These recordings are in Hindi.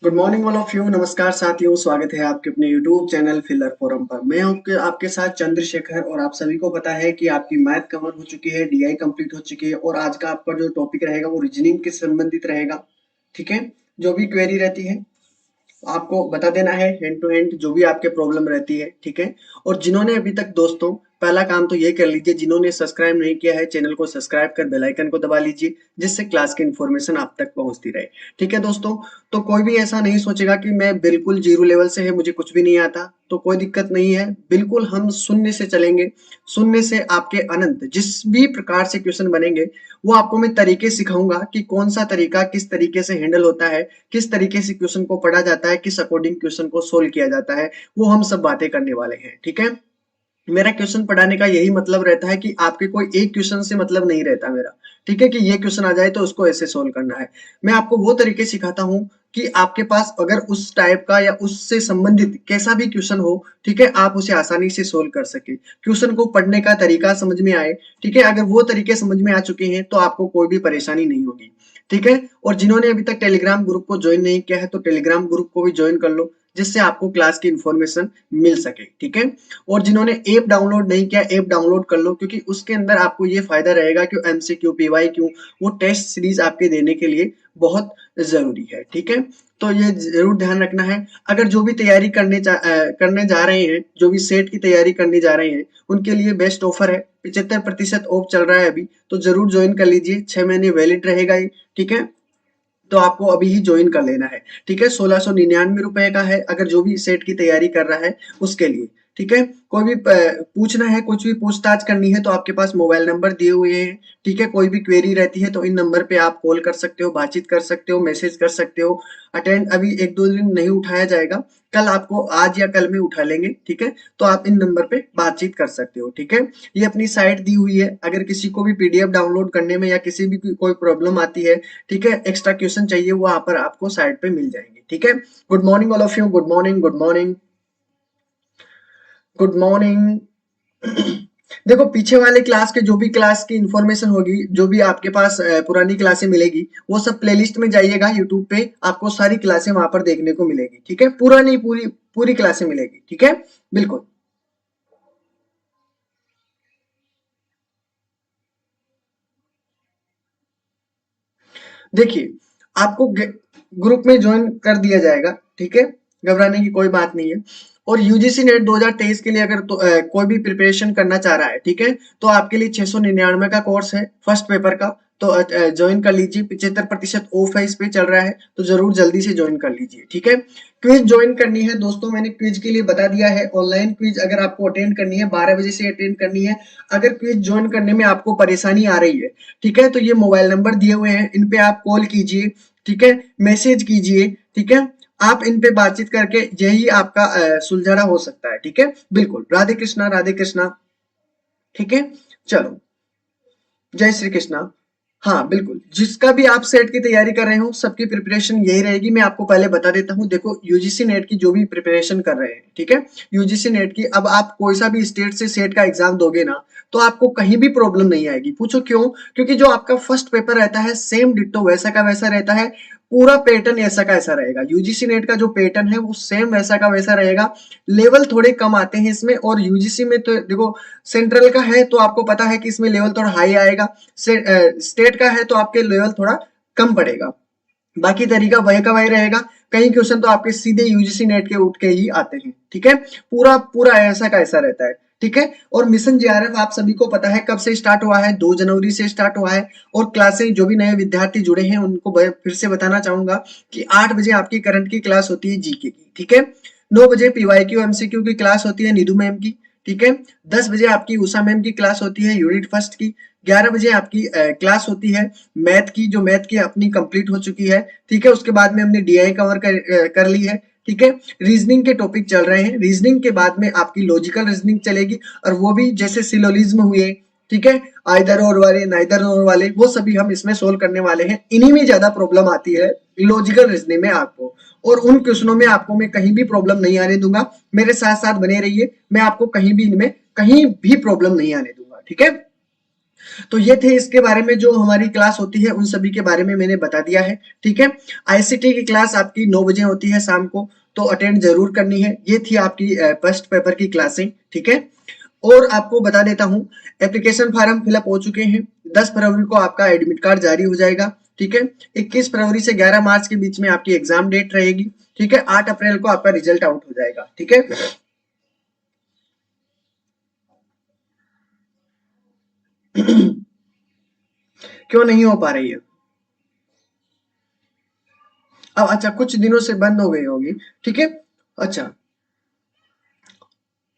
Good morning all of you. नमस्कार साथियों, स्वागत है आपके अपने यूट्यूब चैनल फिलर फोरम पर। मैं आपके आपके साथ चंद्रशेखर और आप सभी को पता है कि आपकी मैथ कवर हो चुकी है, डीआई कंप्लीट हो चुकी है और आज का आपका जो टॉपिक रहेगा वो रीजनिंग के संबंधित रहेगा। ठीक है, जो भी क्वेरी रहती है आपको बता देना है हैंड टू हैंड, जो भी आपके प्रॉब्लम रहती है। ठीक है, और जिन्होंने अभी तक दोस्तों पहला काम तो ये कर लीजिए, जिन्होंने सब्सक्राइब नहीं किया है चैनल को सब्सक्राइब कर बेल आइकन को दबा लीजिए, जिससे क्लास की इन्फॉर्मेशन आप तक पहुंचती रहे। ठीक है दोस्तों, तो कोई भी ऐसा नहीं सोचेगा कि मैं बिल्कुल जीरो लेवल से है, मुझे कुछ भी नहीं आता, तो कोई दिक्कत नहीं है। बिल्कुल हम शून्य से चलेंगे, शून्य से आपके अनंत जिस भी प्रकार से क्वेश्चन बनेंगे वो आपको मैं तरीके सिखाऊंगा कि कौन सा तरीका किस तरीके से हैंडल होता है, किस तरीके से क्वेश्चन को पढ़ा जाता है, किस अकॉर्डिंग क्वेश्चन को सोल्व किया जाता है, वो हम सब बातें करने वाले हैं। ठीक है, मेरा क्वेश्चन पढ़ाने का यही मतलब रहता है कि आपके कोई एक क्वेश्चन से मतलब नहीं रहता मेरा। ठीक है, कि ये क्वेश्चन आ जाए तो उसको ऐसे सोल्व करना है। मैं आपको वो तरीके सिखाता हूँ कि आपके पास अगर उस टाइप का या उससे संबंधित कैसा भी क्वेश्चन हो, ठीक है, आप उसे आसानी से सोल्व कर सके, क्वेश्चन को पढ़ने का तरीका समझ में आए। ठीक है, अगर वो तरीके समझ में आ चुके हैं तो आपको कोई भी परेशानी नहीं होगी। ठीक है, और जिन्होंने अभी तक टेलीग्राम ग्रुप को ज्वाइन नहीं किया है तो टेलीग्राम ग्रुप को भी ज्वाइन कर लो, जिससे आपको क्लास की इंफॉर्मेशन मिल सके। ठीक है, और जिन्होंने ऐप डाउनलोड नहीं किया ऐप डाउनलोड कर लो, क्योंकि उसके अंदर आपको ये फायदा रहेगा कि एमसीक्यू पीवाईक्यू वो टेस्ट सीरीज आपके देने के लिए बहुत जरूरी है। ठीक है, तो ये जरूर ध्यान रखना है। अगर जो भी तैयारी करने जा रहे हैं, जो भी सेट की तैयारी करने जा रहे हैं, उनके लिए बेस्ट ऑफर है, 75% ऑफ चल रहा है अभी, तो जरूर ज्वाइन कर लीजिए। 6 महीने वैलिड रहेगा ये। ठीक है, तो आपको अभी ही ज्वाइन कर लेना है। ठीक है, 1699 रुपए का है अगर जो भी सेट की तैयारी कर रहा है उसके लिए। ठीक है, कोई भी पूछना है, कुछ भी पूछताछ करनी है तो आपके पास मोबाइल नंबर दिए हुए हैं। ठीक है, कोई भी क्वेरी रहती है तो इन नंबर पे आप कॉल कर सकते हो, बातचीत कर सकते हो, मैसेज कर सकते हो। अटेंड अभी एक दो दिन नहीं उठाया जाएगा, कल आपको आज या कल में उठा लेंगे। ठीक है, तो आप इन नंबर पे बातचीत कर सकते हो। ठीक है, ये अपनी साइट दी हुई है, अगर किसी को भी पीडीएफ डाउनलोड करने में या किसी भी कोई प्रॉब्लम आती है, ठीक है, एक्स्ट्रा क्वेश्चन चाहिए, वहां पर आपको साइट पे मिल जाएंगे। ठीक है, good morning all of you, good morning, good morning, good morning. देखो, पीछे वाले क्लास के जो भी क्लास की इंफॉर्मेशन होगी, जो भी आपके पास पुरानी क्लासें मिलेगी, वो सब प्लेलिस्ट में जाइएगा यूट्यूब पे, आपको सारी क्लासें वहां पर देखने को मिलेगी। ठीक है, पूरा नहीं, पूरी पूरी क्लासें मिलेगी। ठीक है, बिल्कुल। देखिए, आपको ग्रुप में ज्वाइन कर दिया जाएगा। ठीक है, घबराने की कोई बात नहीं है। और यूजीसी नेट 2023 के लिए अगर कोई भी प्रिपरेशन करना चाह रहा है, ठीक है, तो आपके लिए 699 का कोर्स है फर्स्ट पेपर का, तो ज्वाइन कर लीजिए। 75% ऑफ है, इस पे चल रहा है, तो जरूर जल्दी से ज्वाइन कर लीजिए। ठीक है, क्विज ज्वाइन करनी है दोस्तों, मैंने क्विज के लिए बता दिया है। ऑनलाइन क्विज अगर आपको अटेंड करनी है 12 बजे से अटेंड करनी है। अगर क्विज ज्वाइन करने में आपको परेशानी आ रही है, ठीक है, तो ये मोबाइल नंबर दिए हुए हैं, इन पे आप कॉल कीजिए। ठीक है, मैसेज कीजिए। ठीक है, आप इन पे बातचीत करके यही आपका सुलझाना हो सकता है। ठीक है, बिल्कुल। राधे कृष्णा, राधे कृष्णा। ठीक है, चलो, जय श्री कृष्णा। हाँ बिल्कुल, जिसका भी आप सेट की तैयारी कर रहे हो सबकी प्रिपरेशन यही रहेगी। मैं आपको पहले बता देता हूँ, देखो यूजीसी नेट की जो भी प्रिपरेशन कर रहे हैं, ठीक है, यूजीसी नेट की, अब आप कोई सा भी स्टेट से सेट का एग्जाम दोगे ना, तो आपको कहीं भी प्रॉब्लम नहीं आएगी। पूछो क्यों? क्योंकि जो आपका फर्स्ट पेपर रहता है सेम डिट्टो वैसा का वैसा रहता है, पूरा पैटर्न ऐसा का ऐसा रहेगा। यूजीसी नेट का जो पैटर्न है वो सेम वैसा का वैसा रहेगा। लेवल थोड़े कम आते हैं इसमें, और यूजीसी में तो देखो सेंट्रल का है तो आपको पता है कि इसमें लेवल थोड़ा हाई आएगा, स्टेट का है तो आपके लेवल थोड़ा कम पड़ेगा। बाकी तरीका वही का वही रहेगा। कई क्वेश्चन तो आपके सीधे यूजीसी नेट के उठ के ही आते हैं। ठीक है, पूरा पूरा ऐसा का ऐसा रहता है। ठीक है, और मिशन जेआरएफ आप सभी को पता है कब से स्टार्ट हुआ है, 2 जनवरी से स्टार्ट हुआ है। और क्लासें जो भी नए विद्यार्थी जुड़े हैं उनको फिर से बताना चाहूंगा कि 8 बजे आपकी करंट की क्लास होती है जीके की। ठीक है, 9 बजे पीवाईक्यू एमसीक्यू की क्लास होती है निधु मैम की। ठीक है, 10 बजे आपकी उषा मैम की क्लास होती है यूनिट फर्स्ट की। 11 बजे आपकी क्लास होती है मैथ की, जो मैथ की अपनी कंप्लीट हो चुकी है। ठीक है, उसके बाद में हमने डीआई कवर कर ली है। ठीक है, रीजनिंग के टॉपिक चल रहे हैं। रीजनिंग के बाद में आपकी लॉजिकल रीजनिंग चलेगी, और वो भी जैसे सिलोलिज्म हुए, ठीक है, आइदर और वाले नाइदर और वाले, वो सभी हम इसमें सोल्व करने वाले हैं। इन्हीं में ज्यादा प्रॉब्लम आती है लॉजिकल रीजनिंग में आपको, और उन क्वेश्चनों में आपको मैं कहीं भी प्रॉब्लम नहीं आने दूंगा। मेरे साथ साथ बने रहिए, मैं आपको कहीं भी इनमें कहीं भी प्रॉब्लम नहीं आने दूंगा। ठीक है, तो ये थे इसके बारे में, जो हमारी क्लास होती है उन सभी के बारे में मैंने बता दिया है। ठीक है, आईसीटी की क्लास आपकी 9 बजे होती है शाम को, तो अटेंड जरूर करनी है। ये थी आपकी फर्स्ट पेपर की क्लासें। ठीक है, और आपको बता देता हूँ, एप्लीकेशन फॉर्म फिलअप हो चुके हैं। 10 फरवरी को आपका एडमिट कार्ड जारी हो जाएगा। ठीक है, 21 फरवरी से 11 मार्च के बीच में आपकी एग्जाम डेट रहेगी। ठीक है, 8 अप्रैल को आपका रिजल्ट आउट हो जाएगा। ठीक है, क्यों नहीं हो पा रही है? अब अच्छा, कुछ दिनों से बंद हो गई होगी। ठीक है, अच्छा,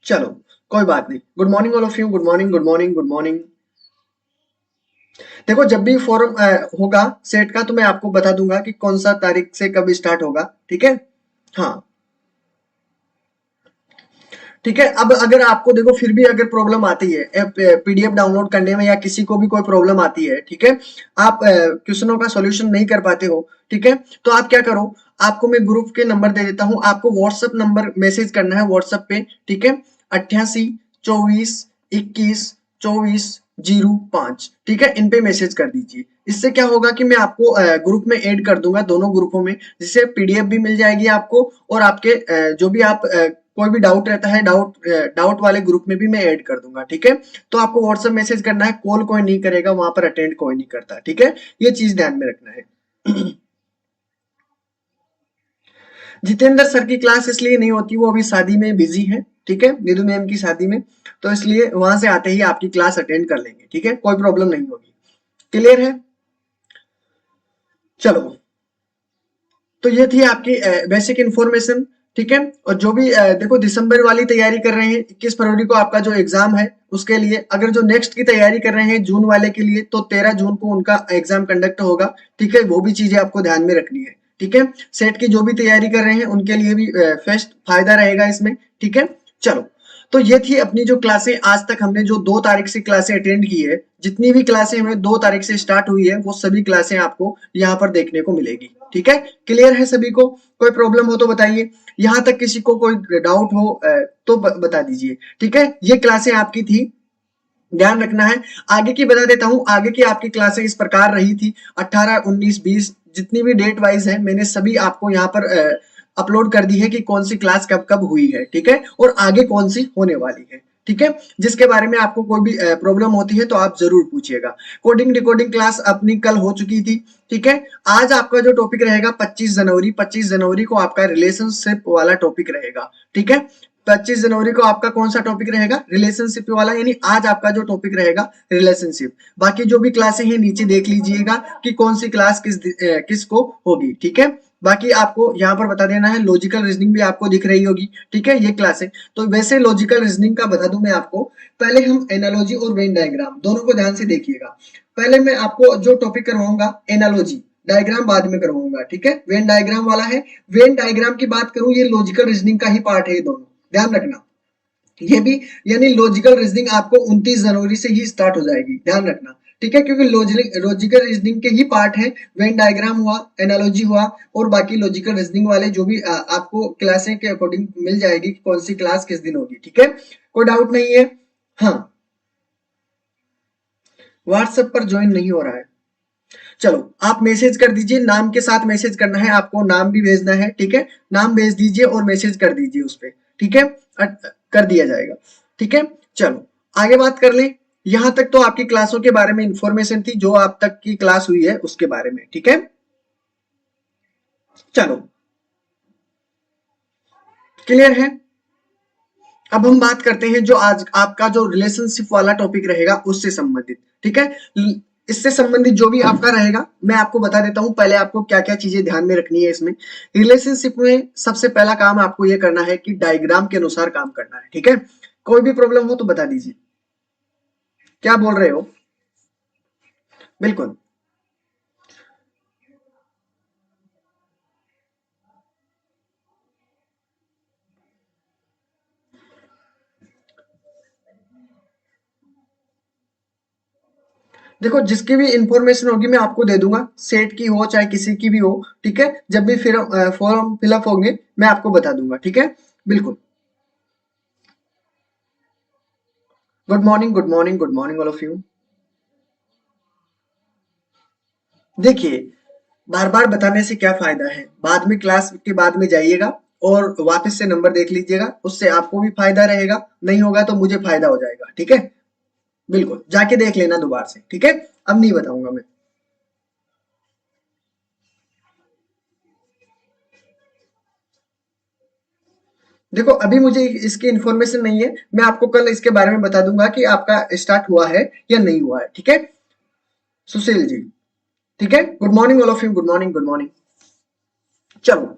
चलो, कोई बात नहीं। Good morning all of you, good morning, good morning, good morning. देखो, जब भी फॉरम होगा सेट का, तो मैं आपको बता दूंगा कि कौन सा तारीख से कब स्टार्ट होगा। ठीक है, हाँ, ठीक है। अब अगर आपको देखो फिर भी अगर प्रॉब्लम आती है पीडीएफ डाउनलोड करने में, या किसी को भी कोई प्रॉब्लम आती है, ठीक है, आप क्वेश्चनों का सॉल्यूशन नहीं कर पाते हो, ठीक है, तो आप क्या करो, आपको मैं ग्रुप के नंबर दे देता हूँ, आपको व्हाट्सएप नंबर मैसेज करना है व्हाट्सएप पे। ठीक है, 88 24 21 24 05। ठीक है, इन पे मैसेज कर दीजिए। इससे क्या होगा कि मैं आपको ग्रुप में ऐड कर दूंगा, दोनों ग्रुपों में, जिससे पीडीएफ भी मिल जाएगी आपको, और आपके जो भी आप कोई भी डाउट रहता है, डाउट वाले ग्रुप में भी मैं ऐड कर दूंगा। ठीक है, तो आपको व्हाट्सएप मैसेज करना है, कॉल कोई नहीं करेगा, वहां पर अटेंड कोई नहीं करता। ठीक है, ये चीज ध्यान में रखना है। जितेंद्र सर की क्लास इसलिए नहीं होती, वो अभी शादी में बिजी है। ठीक है, निधु मैम की शादी में, तो इसलिए वहां से आते ही आपकी क्लास अटेंड कर लेंगे। ठीक है, कोई प्रॉब्लम नहीं होगी। क्लियर है? चलो, तो ये थी आपकी बेसिक इन्फॉर्मेशन। ठीक है, और जो भी देखो दिसंबर वाली तैयारी कर रहे हैं, 21 फरवरी को आपका जो एग्जाम है उसके लिए, अगर जो नेक्स्ट की तैयारी कर रहे हैं जून वाले के लिए, तो 13 जून को उनका एग्जाम कंडक्ट होगा। ठीक है, वो भी चीजें आपको ध्यान में रखनी है। ठीक है, सेट की जो भी तैयारी कर रहे हैं उनके लिए भी फेस्ट फायदा रहेगा इसमें। ठीक है, चलो, तो ये थी अपनी जो क्लासें, आज तक हमने जो 2 तारीख से क्लासें अटेंड की है, जितनी भी क्लासें हमें 2 तारीख से स्टार्ट हुई है, वो सभी क्लासें आपको यहाँ पर देखने को मिलेगी। ठीक है, क्लियर है सभी को? कोई प्रॉब्लम हो तो बताइए, यहाँ तक किसी को कोई डाउट हो तो बता दीजिए। ठीक है, ये क्लासें आपकी थी, ध्यान रखना है। आगे की बता देता हूँ, आगे की आपकी क्लासें इस प्रकार रही थी। 18 19 20 जितनी भी डेट वाइज है, मैंने सभी आपको यहाँ पर अपलोड कर दी है कि कौन सी क्लास कब कब हुई है। ठीक है, और आगे कौन सी होने वाली है। ठीक है, जिसके बारे में आपको कोई भी प्रॉब्लम होती है तो आप जरूर पूछिएगा। कोडिंग डिकोडिंग क्लास अपनी कल हो चुकी थी। ठीक है, आज आपका जो टॉपिक रहेगा 25 जनवरी, 25 जनवरी को आपका रिलेशनशिप वाला टॉपिक रहेगा। ठीक है, 25 जनवरी को आपका कौन सा टॉपिक रहेगा? रिलेशनशिप वाला, यानी आज आपका जो टॉपिक रहेगा रिलेशनशिप। बाकी जो भी क्लासें हैं नीचे देख लीजिएगा कि कौन सी क्लास किसको होगी। ठीक है, बाकी आपको यहाँ पर बता देना है, लॉजिकल रीजनिंग भी आपको दिख रही होगी। ठीक है, ये क्लास है। तो वैसे लॉजिकल रीजनिंग का बता दूं मैं आपको, पहले हम एनालॉजी और वेन डायग्राम दोनों को ध्यान से देखिएगा। पहले मैं आपको जो टॉपिक करवाऊंगा एनालॉजी, डायग्राम बाद में करवाऊंगा। ठीक है, वेन डायग्राम वाला है। वेन डायग्राम की बात करूं, ये लॉजिकल रीजनिंग का ही पार्ट है, ये दोनों ध्यान रखना। ये भी, यानी लॉजिकल रीजनिंग आपको 29 जनवरी से ही स्टार्ट हो जाएगी, ध्यान रखना। ठीक है, क्योंकि लॉजिकल रीजनिंग के ही पार्ट है, वेन डायग्राम हुआ, एनालॉजी हुआ, और बाकी लॉजिकल रीजनिंग वाले जो भी आपको क्लासें के अकॉर्डिंग मिल जाएगी कि कौन सी क्लास किस दिन होगी। ठीक है, कोई डाउट नहीं है? हाँ, व्हाट्सएप पर ज्वाइन नहीं हो रहा है। चलो, आप मैसेज कर दीजिए, नाम के साथ मैसेज करना है, आपको नाम भी भेजना है। ठीक है, नाम भेज दीजिए और मैसेज कर दीजिए उस पर। ठीक है, कर दिया जाएगा। ठीक है, चलो, आगे बात कर लें। यहां तक तो आपकी क्लासों के बारे में इंफॉर्मेशन थी, जो आप तक की क्लास हुई है उसके बारे में। ठीक है, चलो, क्लियर है? अब हम बात करते हैं जो आज आपका जो रिलेशनशिप वाला टॉपिक रहेगा उससे संबंधित। ठीक है, इससे संबंधित जो भी आपका रहेगा मैं आपको बता देता हूं, पहले आपको क्या क्या चीजें ध्यान में रखनी है इसमें। रिलेशनशिप में सबसे पहला काम आपको यह करना है कि डायग्राम के अनुसार काम करना है। ठीक है, कोई भी प्रॉब्लम हो तो बता दीजिए। क्या बोल रहे हो? बिल्कुल, देखो जिसकी भी इंफॉर्मेशन होगी मैं आपको दे दूंगा, सेट की हो चाहे किसी की भी हो। ठीक है, जब भी फिर फॉर्म फिलअप होंगे मैं आपको बता दूंगा। ठीक है, बिल्कुल। Good morning, good morning, good morning all of you. देखिए, बार बार बताने से क्या फायदा है, बाद में क्लास के बाद में जाइएगा और वापस से नंबर देख लीजिएगा, उससे आपको भी फायदा रहेगा, नहीं होगा तो मुझे फायदा हो जाएगा। ठीक है, बिल्कुल जाके देख लेना दोबारा से। ठीक है, अब नहीं बताऊंगा मैं। देखो अभी मुझे इसकी इन्फॉर्मेशन नहीं है, मैं आपको कल इसके बारे में बता दूंगा कि आपका स्टार्ट हुआ है या नहीं हुआ है। ठीक है सुशील जी, ठीक है, good morning all of you, good morning good morning. चलो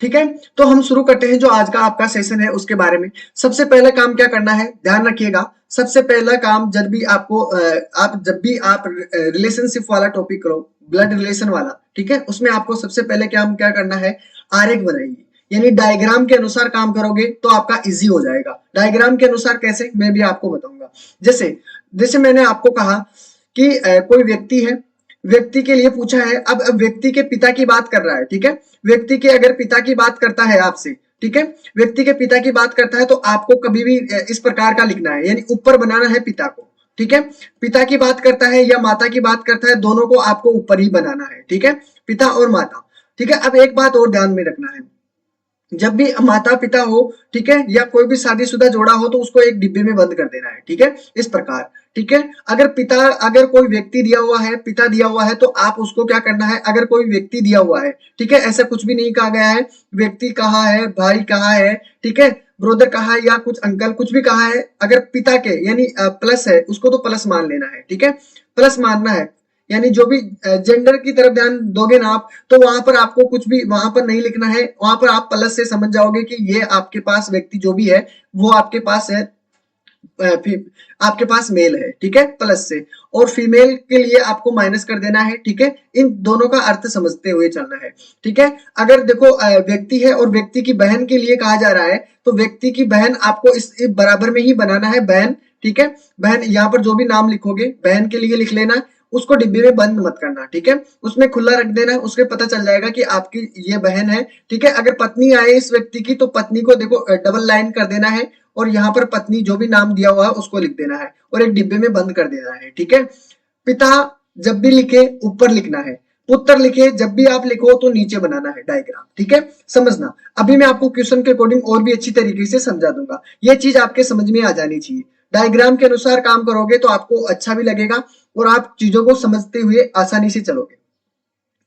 ठीक है, तो हम शुरू करते हैं जो आज का आपका सेशन है उसके बारे में। सबसे पहला काम क्या करना है, ध्यान रखिएगा। सबसे पहला काम जब भी आपको आप जब भी आप रिलेशनशिप वाला टॉपिक करो, ब्लड रिलेशन वाला, ठीक है, उसमें आपको सबसे पहले काम क्या करना है, आरेख बनाइए, यानी डायग्राम के अनुसार काम करोगे तो आपका इजी हो जाएगा। डायग्राम के अनुसार कैसे, मैं भी आपको बताऊंगा। जैसे जैसे मैंने आपको कहा कि कोई व्यक्ति है, व्यक्ति के लिए पूछा है, अब व्यक्ति के पिता की बात कर रहा है। ठीक है, व्यक्ति के अगर पिता की बात करता है आपसे, ठीक है, व्यक्ति के पिता की बात करता है तो आपको कभी भी इस प्रकार का लिखना है, यानी ऊपर बनाना है पिता को। ठीक है, पिता की बात करता है या माता की बात करता है, दोनों को आपको ऊपर ही बनाना है। ठीक है, पिता और माता। ठीक है, अब एक बात और ध्यान में रखना है, जब भी माता पिता हो, ठीक है, या कोई भी शादीशुदा जोड़ा हो तो उसको एक डिब्बे में बंद कर देना है। ठीक है, इस प्रकार। ठीक है, अगर कोई व्यक्ति दिया हुआ है, पिता दिया हुआ है, तो आप उसको क्या करना है, अगर कोई व्यक्ति दिया हुआ है, ठीक है, ऐसा कुछ भी नहीं कहा गया है, व्यक्ति कहाँ है, भाई कहाँ है, ठीक है, ब्रोदर कहाँ है या कुछ अंकल कुछ भी कहा है, अगर पिता के यानी प्लस है उसको तो प्लस मान लेना है। ठीक है, प्लस मानना है, यानी जो भी जेंडर की तरफ ध्यान दोगे ना आप, तो वहां पर आपको कुछ भी वहां पर नहीं लिखना है, वहां पर आप प्लस से समझ जाओगे कि ये आपके पास व्यक्ति जो भी है वो आपके पास है, आपके पास मेल है। ठीक है, प्लस से, और फीमेल के लिए आपको माइनस कर देना है। ठीक है, इन दोनों का अर्थ समझते हुए चलना है। ठीक है, अगर देखो व्यक्ति है और व्यक्ति की बहन के लिए कहा जा रहा है, तो व्यक्ति की बहन आपको इस बराबर में ही बनाना है, बहन। ठीक है, बहन यहाँ पर जो भी नाम लिखोगे बहन के लिए लिख लेना, उसको डिब्बे में बंद मत करना। ठीक है, उसमें खुला रख देना, उसके पता चल जाएगा कि आपकी ये बहन है। ठीक है, अगर पत्नी आए इस व्यक्ति की तो पत्नी को देखो डबल लाइन कर देना है, और यहाँ पर पत्नी जो भी नाम दिया हुआ है उसको लिख देना है और एक डिब्बे में बंद कर देना है। ठीक है, पिता जब भी लिखे ऊपर लिखना है, पुत्र लिखे जब भी आप लिखो तो नीचे बनाना है डायग्राम। ठीक है, समझना। अभी मैं आपको क्वेश्चन के अकॉर्डिंग और भी अच्छी तरीके से समझा दूंगा, ये चीज आपके समझ में आ जानी चाहिए। डायग्राम के अनुसार काम करोगे तो आपको अच्छा भी लगेगा और आप चीजों को समझते हुए आसानी से चलोगे।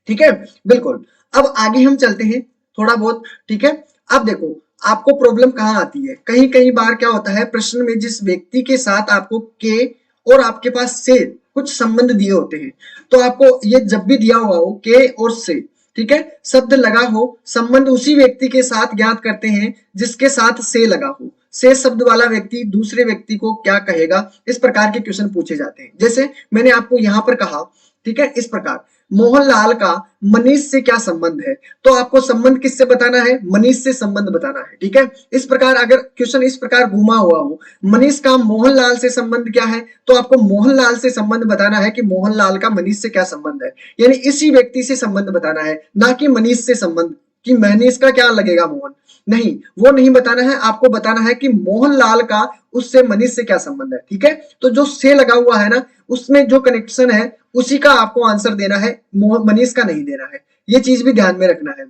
ठीक है, बिल्कुल। अब आगे हम चलते हैं थोड़ा बहुत। ठीक है, अब देखो आपको प्रॉब्लम कहाँ आती है, कहीं कहीं बार क्या होता है, प्रश्न में जिस व्यक्ति के साथ आपको के और आपके पास से कुछ संबंध दिए होते हैं, तो आपको ये जब भी दिया हुआ हो के और से, ठीक है, शब्द लगा हो, संबंध उसी व्यक्ति के साथ ज्ञात करते हैं जिसके साथ से लगा हो। से शब्द वाला व्यक्ति दूसरे व्यक्ति को क्या कहेगा, इस प्रकार के क्वेश्चन पूछे जाते हैं। जैसे मैंने आपको यहां पर कहा, ठीक है, इस प्रकार मोहनलाल का मनीष से क्या संबंध है, तो आपको संबंध किससे बताना है, मनीष से संबंध बताना है। ठीक है, इस प्रकार अगर क्वेश्चन इस प्रकार घुमा हुआ हो, मनीष का मोहनलाल से संबंध क्या है, तो आपको मोहनलाल से संबंध बताना है कि मोहनलाल का मनीष से क्या संबंध है, यानी इसी व्यक्ति से संबंध बताना है, ना कि मनीष से संबंध, कि मनीष का क्या लगेगा मोहन, नहीं, वो नहीं बताना है। आपको बताना है कि मोहनलाल का उससे मनीष से क्या संबंध है। ठीक है, तो जो से लगा हुआ है ना, उसमें जो कनेक्शन है उसी का आपको आंसर देना है, मनीष का नहीं देना है। ये चीज भी ध्यान में रखना है।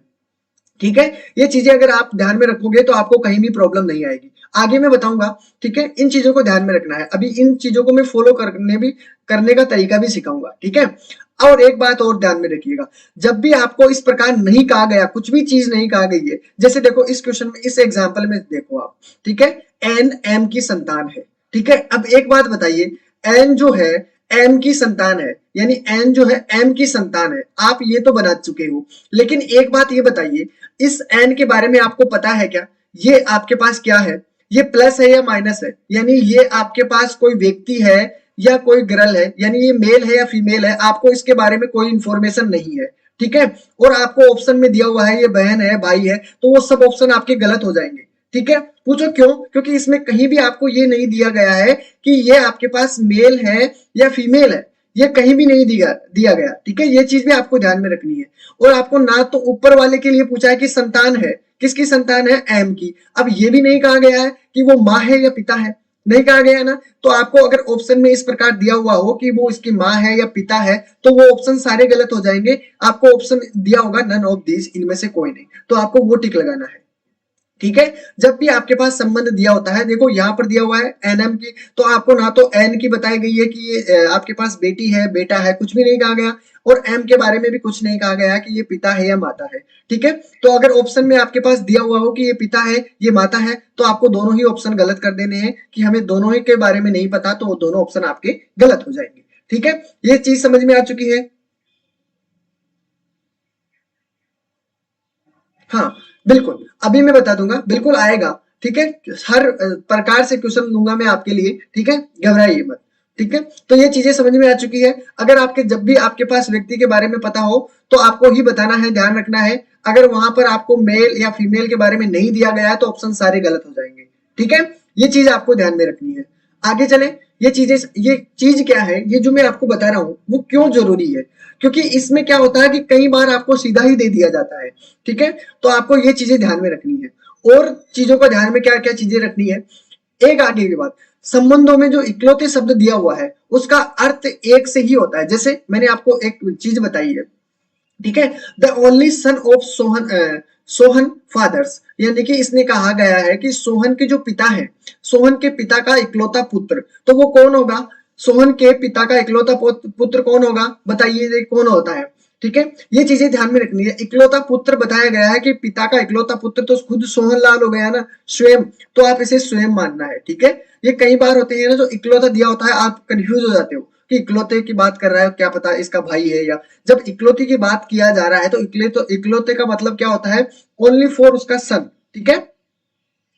ठीक है, ये चीजें अगर आप ध्यान में रखोगे तो आपको कहीं भी प्रॉब्लम नहीं आएगी, आगे मैं बताऊंगा। ठीक है, इन चीजों को ध्यान में रखना है, अभी इन चीजों को मैं फॉलो करने का तरीका भी सिखाऊंगा। ठीक है, और एक बात और ध्यान में रखिएगा, जब भी आपको इस प्रकार नहीं कहा गया, कुछ भी चीज नहीं कहा गई है, जैसे देखो इस क्वेश्चन में, इस एग्जाम्पल में देखो आप, ठीक है, एन एम की संतान है। ठीक है, अब एक बात बताइए, एन जो है एम की संतान है, यानी एन जो है एम की संतान है, आप ये तो बना चुके हो, लेकिन एक बात ये बताइए, इस एन के बारे में आपको पता है क्या, ये आपके पास क्या है, ये प्लस है या माइनस है, यानी ये आपके पास कोई व्यक्ति है या कोई गर्ल है, यानी ये मेल है या फीमेल है, आपको इसके बारे में कोई इंफॉर्मेशन नहीं है। ठीक है, और आपको ऑप्शन में दिया हुआ है ये बहन है भाई है, तो वो सब ऑप्शन आपके गलत हो जाएंगे। ठीक है, पूछो क्यों, क्योंकि इसमें कहीं भी आपको ये नहीं दिया गया है कि ये आपके पास मेल है या फीमेल है, ये कहीं भी नहीं दिया गया। ठीक है, ये चीज भी आपको ध्यान में रखनी है। और आपको ना तो ऊपर वाले के लिए पूछा है कि संतान है, किसकी संतान है, एम की, अब ये भी नहीं कहा गया है कि वो माँ है या पिता है, नहीं कहा गया है ना। तो आपको अगर ऑप्शन में इस प्रकार दिया हुआ हो कि वो इसकी माँ है या पिता है, तो वो ऑप्शन सारे गलत हो जाएंगे। आपको ऑप्शन दिया होगा नन ऑफ दिस, इनमें से कोई नहीं, तो आपको वो टिक लगाना है। ठीक है, जब भी आपके पास संबंध दिया होता है, देखो यहाँ पर दिया हुआ है एनएम की, तो आपको ना तो एन की बताई गई है कि ये आपके पास बेटी है बेटा है, कुछ भी नहीं कहा गया, और एम के बारे में भी कुछ नहीं कहा गया कि ये पिता है या माता है। ठीक है, तो अगर ऑप्शन में आपके पास दिया हुआ हो कि ये पिता है ये माता है, तो आपको दोनों ही ऑप्शन गलत कर देने हैं कि हमें दोनों ही के बारे में नहीं पता, तो वो दोनों ऑप्शन आपके गलत हो जाएंगे। ठीक है, ये चीज समझ में आ चुकी है। हाँ बिल्कुल, अभी मैं बता दूंगा, बिल्कुल आएगा। ठीक है, हर प्रकार से क्वेश्चन दूंगा मैं आपके लिए। ठीक है, घबराइए मत। ठीक है, तो ये चीजें समझ में आ चुकी है। अगर आपके जब भी आपके पास व्यक्ति के बारे में पता हो, तो आपको ही बताना है, ध्यान रखना है। अगर वहां पर आपको मेल या फीमेल के बारे में नहीं दिया गया है, तो ऑप्शन सारे गलत हो जाएंगे। ठीक है, ये चीज आपको ध्यान में रखनी है। आगे चले, ये चीज क्या है, ये जो मैं आपको बता रहा हूं वो क्यों जरूरी है, क्योंकि इसमें क्या होता है कि कई बार आपको सीधा ही दे दिया जाता है। ठीक है, तो आपको ये चीजें ध्यान में रखनी है। और चीजों का ध्यान में क्या क्या चीजें रखनी है, एक आगे की बात, संबंधों में जो इकलौते शब्द दिया हुआ है उसका अर्थ एक से ही होता है। जैसे मैंने आपको एक चीज बताई है, ठीक है, the only son of Sohan fathers, यानी कि इसने कहा गया है कि सोहन के जो पिता है, सोहन के पिता का इकलौता पुत्र, तो वो कौन होगा, सोहन के पिता का इकलौता पुत्र कौन होगा, बताइए कौन होता है। ठीक है, ये चीजें ध्यान में रखनी है। इकलौता पुत्र बताया गया है कि पिता का इकलौता पुत्र तो खुद सोहन लाल हो गया ना, स्वयं, तो आप इसे स्वयं मानना है। ठीक है, ये कई बार होते हैं ना, जो इकलौता दिया होता है आप कंफ्यूज हो जाते हो कि इकलौते की बात कर रहा है, क्या पता इसका भाई है या, जब इकलौती की बात किया जा रहा है तो इकलौते का मतलब क्या होता है, ओनली फॉर उसका सन। ठीक है,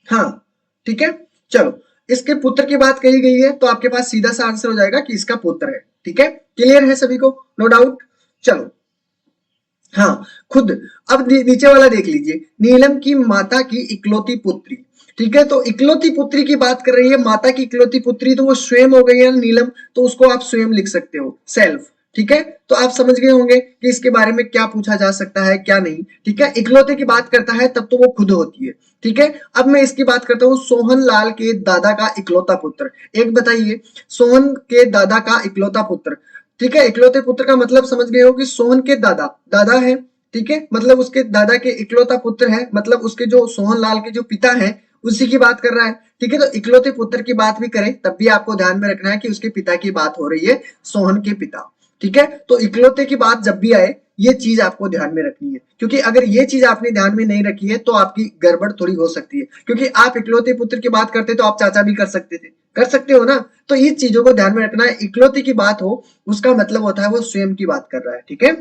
हाँ, ठीक है, चलो, इसके पुत्र की बात कही गई है, तो आपके पास सीधा सा आंसर हो जाएगा कि इसका पुत्र है। ठीक है, क्लियर है सभी को, नो डाउट। चलो, हाँ, खुद, अब नीचे वाला देख लीजिए, नीलम की माता की इकलौती पुत्री। ठीक है, तो इकलौती पुत्री की बात कर रही है, माता की इकलौती पुत्री, तो वो स्वयं हो गई है नीलम, तो उसको आप स्वयं लिख सकते हो, सेल्फ। ठीक है, तो आप समझ गए होंगे कि इसके बारे में क्या पूछा जा सकता है क्या नहीं। ठीक है, इकलौते की बात करता है तब तो वो खुद होती है। ठीक है, अब मैं इसकी बात करता हूँ, सोहन लाल के दादा का इकलौता पुत्र। एक बताइए, सोहन के दादा का इकलौता पुत्र। ठीक है, इकलौते पुत्र का मतलब समझ गए हो कि सोहन के दादा, दादा है। ठीक है, मतलब उसके दादा के इकलौता पुत्र है, मतलब उसके जो सोहन लाल के जो पिता है उसी की बात कर रहा है। ठीक है, तो इकलौते पुत्र की बात भी करें तब भी आपको ध्यान में रखना है कि उसके पिता की बात हो रही है, सोहन के पिता। ठीक है, तो इकलौते की बात जब भी आए, ये चीज आपको ध्यान में रखनी है, क्योंकि अगर ये चीज आपने ध्यान में नहीं रखी है तो आपकी गड़बड़ थोड़ी हो सकती है, क्योंकि आप इकलौते पुत्र की बात करते तो आप चाचा भी कर सकते थे, कर सकते हो ना। तो इस चीजों को ध्यान में रखना है, इकलौती की बात हो उसका मतलब होता है वो स्वयं की बात कर रहा है। ठीक है,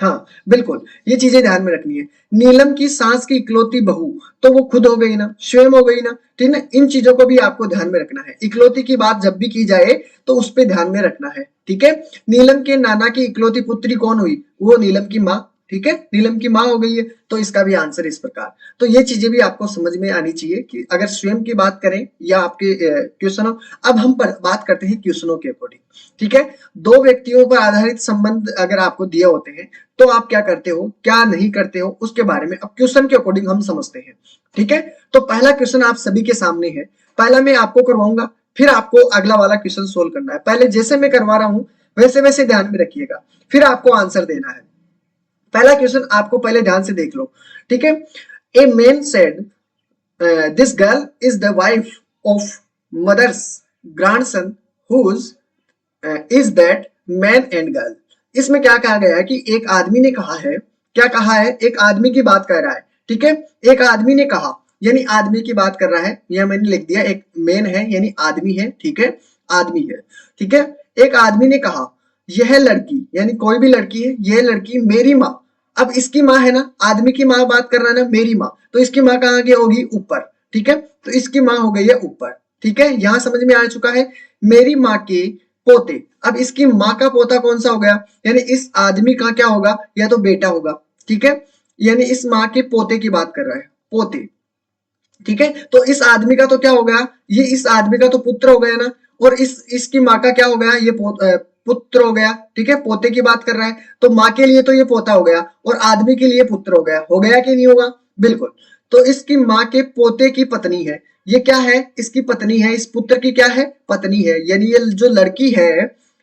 हाँ बिल्कुल, ये चीजें ध्यान में रखनी है। नीलम की सास की इकलौती बहू, तो वो खुद हो गई ना, स्वयं हो गई ना। ठीक है, इन चीजों को भी आपको ध्यान में रखना है, इकलौती की बात जब भी की जाए तो उस पर ध्यान में रखना है। ठीक है, नीलम के नाना की इकलौती पुत्री कौन हुई, वो नीलम की माँ। ठीक है, नीलम की माँ हो गई है, तो इसका भी आंसर इस प्रकार। तो ये चीजें भी आपको समझ में आनी चाहिए कि अगर स्वयं की बात करें या आपके क्वेश्चनों। अब हम बात करते हैं क्वेश्चनों के अकॉर्डिंग। ठीक है, दो व्यक्तियों पर आधारित संबंध अगर आपको दिए होते हैं, तो आप क्या करते हो क्या नहीं करते हो उसके बारे में अब क्वेश्चन के अकॉर्डिंग हम समझते हैं। ठीक है, तो पहला क्वेश्चन आप सभी के सामने है, पहला मैं आपको करवाऊंगा, फिर आपको अगला वाला क्वेश्चन सोल्व करना है। पहले जैसे मैं करवा रहा हूं वैसे वैसे ध्यान में रखिएगा, फिर आपको आंसर देना है। पहला क्वेश्चन आपको पहले ध्यान से देख लो। ठीक है, a man said this girl is the wife of mothers grandson whose is that man and girl. इसमें क्या कहा गया है कि एक आदमी ने कहा है, क्या कहा है, एक आदमी की बात कर रहा है। ठीक है, एक आदमी ने कहा, यानी आदमी की बात कर रहा है, यह मैंने लिख दिया, एक मैन है यानी आदमी है। ठीक है, आदमी है। ठीक है, एक आदमी ने कहा, यह लड़की यानी कोई भी लड़की है, यह लड़की मेरी माँ। अब इसकी माँ है ना, आदमी की माँ बात कर रहा है ना, मेरी माँ, तो इसकी माँ कहाँ की होगी, ऊपर। ठीक है, तो इसकी माँ हो गई है ऊपर। ठीक है, यहां समझ में आ चुका है, मेरी माँ के पोते। अब इसकी माँ का पोता कौन सा हो गया, यानी इस आदमी का क्या होगा, या तो बेटा होगा। ठीक है, यानी इस माँ के पोते की बात कर रहा है, पोते। ठीक है, तो इस आदमी का तो क्या हो गया, ये इस आदमी का तो पुत्र हो गया ना, और इसकी माँ का क्या हो गया, ये पुत्र हो गया। ठीक है, पोते की बात कर रहा है, तो माँ के लिए तो ये पोता हो गया और आदमी के लिए पुत्र हो गया कि नहीं होगा, बिल्कुल। तो इसकी माँ के पोते की पत्नी है, ये क्या है, इसकी पत्नी है, इस पुत्र की क्या है, पत्नी है, यानी ये जो लड़की है,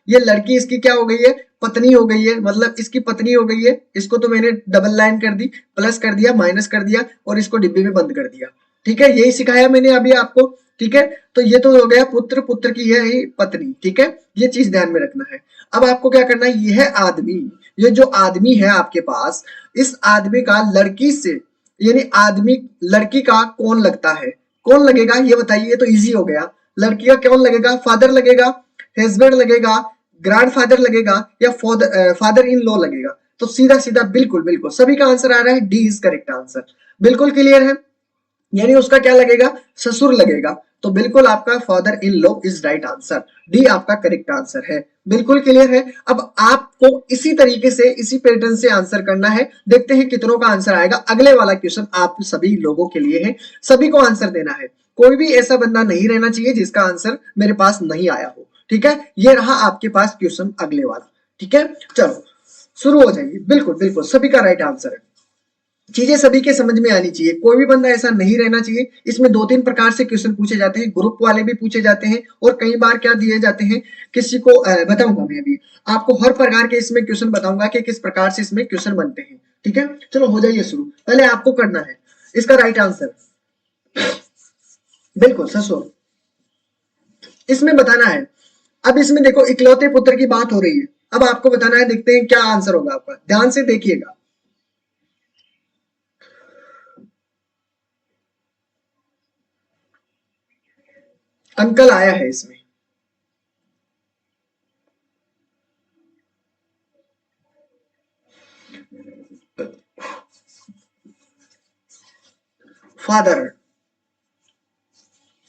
ये लड़की इसकी क्या हो गई है, पत्नी हो गई है, मतलब इसकी पत्नी हो गई है। इसको तो मैंने डबल लाइन कर दी, प्लस कर दिया, माइनस कर दिया और इसको डिब्बे में बंद कर दिया। ठीक है, यही सिखाया मैंने अभी आपको। ठीक है, तो ये तो हो गया पुत्र, पुत्र की है ही पत्नी। ठीक है, ये चीज ध्यान में रखना है। अब आपको क्या करना है, ये है आदमी, ये जो आदमी है आपके पास, इस आदमी का लड़की से, यानी आदमी लड़की का कौन लगता है, कौन लगेगा ये बताइए। तो इजी हो गया, लड़की का कौन लगेगा, फादर लगेगा, हस्बैंड लगेगा, ग्रैंडफादर लगेगा या फादर इन लॉ लगेगा। तो सीधा सीधा बिल्कुल बिल्कुल सभी का आंसर आ रहा है, डी इज करेक्ट आंसर। बिल्कुल क्लियर है, यानी उसका क्या लगेगा, ससुर लगेगा। तो बिल्कुल आपका father in law is right answer, D आपका करेक्ट आंसर है। बिल्कुल क्लियर है। अब आपको इसी तरीके से, इसी पैटर्न से आंसर करना है। देखते हैं कितनों का आंसर आएगा। अगले वाला क्वेश्चन आप सभी लोगों के लिए है, सभी को आंसर देना है। कोई भी ऐसा बंदा नहीं रहना चाहिए जिसका आंसर मेरे पास नहीं आया हो। ठीक है, ये रहा आपके पास क्वेश्चन अगले वाला। ठीक है, चलो शुरू हो जाइए। बिल्कुल बिल्कुल सभी का राइट आंसर है, चीजें सभी के समझ में आनी चाहिए, कोई भी बंदा ऐसा नहीं रहना चाहिए। इसमें दो तीन प्रकार से क्वेश्चन पूछे जाते हैं, ग्रुप वाले भी पूछे जाते हैं और कई बार क्या दिए जाते हैं, किसी को बताऊंगा मैं अभी आपको हर प्रकार के इसमें क्वेश्चन बताऊंगा कि किस प्रकार से इसमें क्वेश्चन बनते हैं। ठीक है, चलो हो जाइए शुरू। पहले आपको करना है इसका राइट आंसर, बिल्कुल ससुर, इसमें बताना है। अब इसमें देखो इकलौते पुत्र की बात हो रही है, अब आपको बताना है, देखते हैं क्या आंसर होगा आपका, ध्यान से देखिएगा। अंकल आया है इसमें, फादर,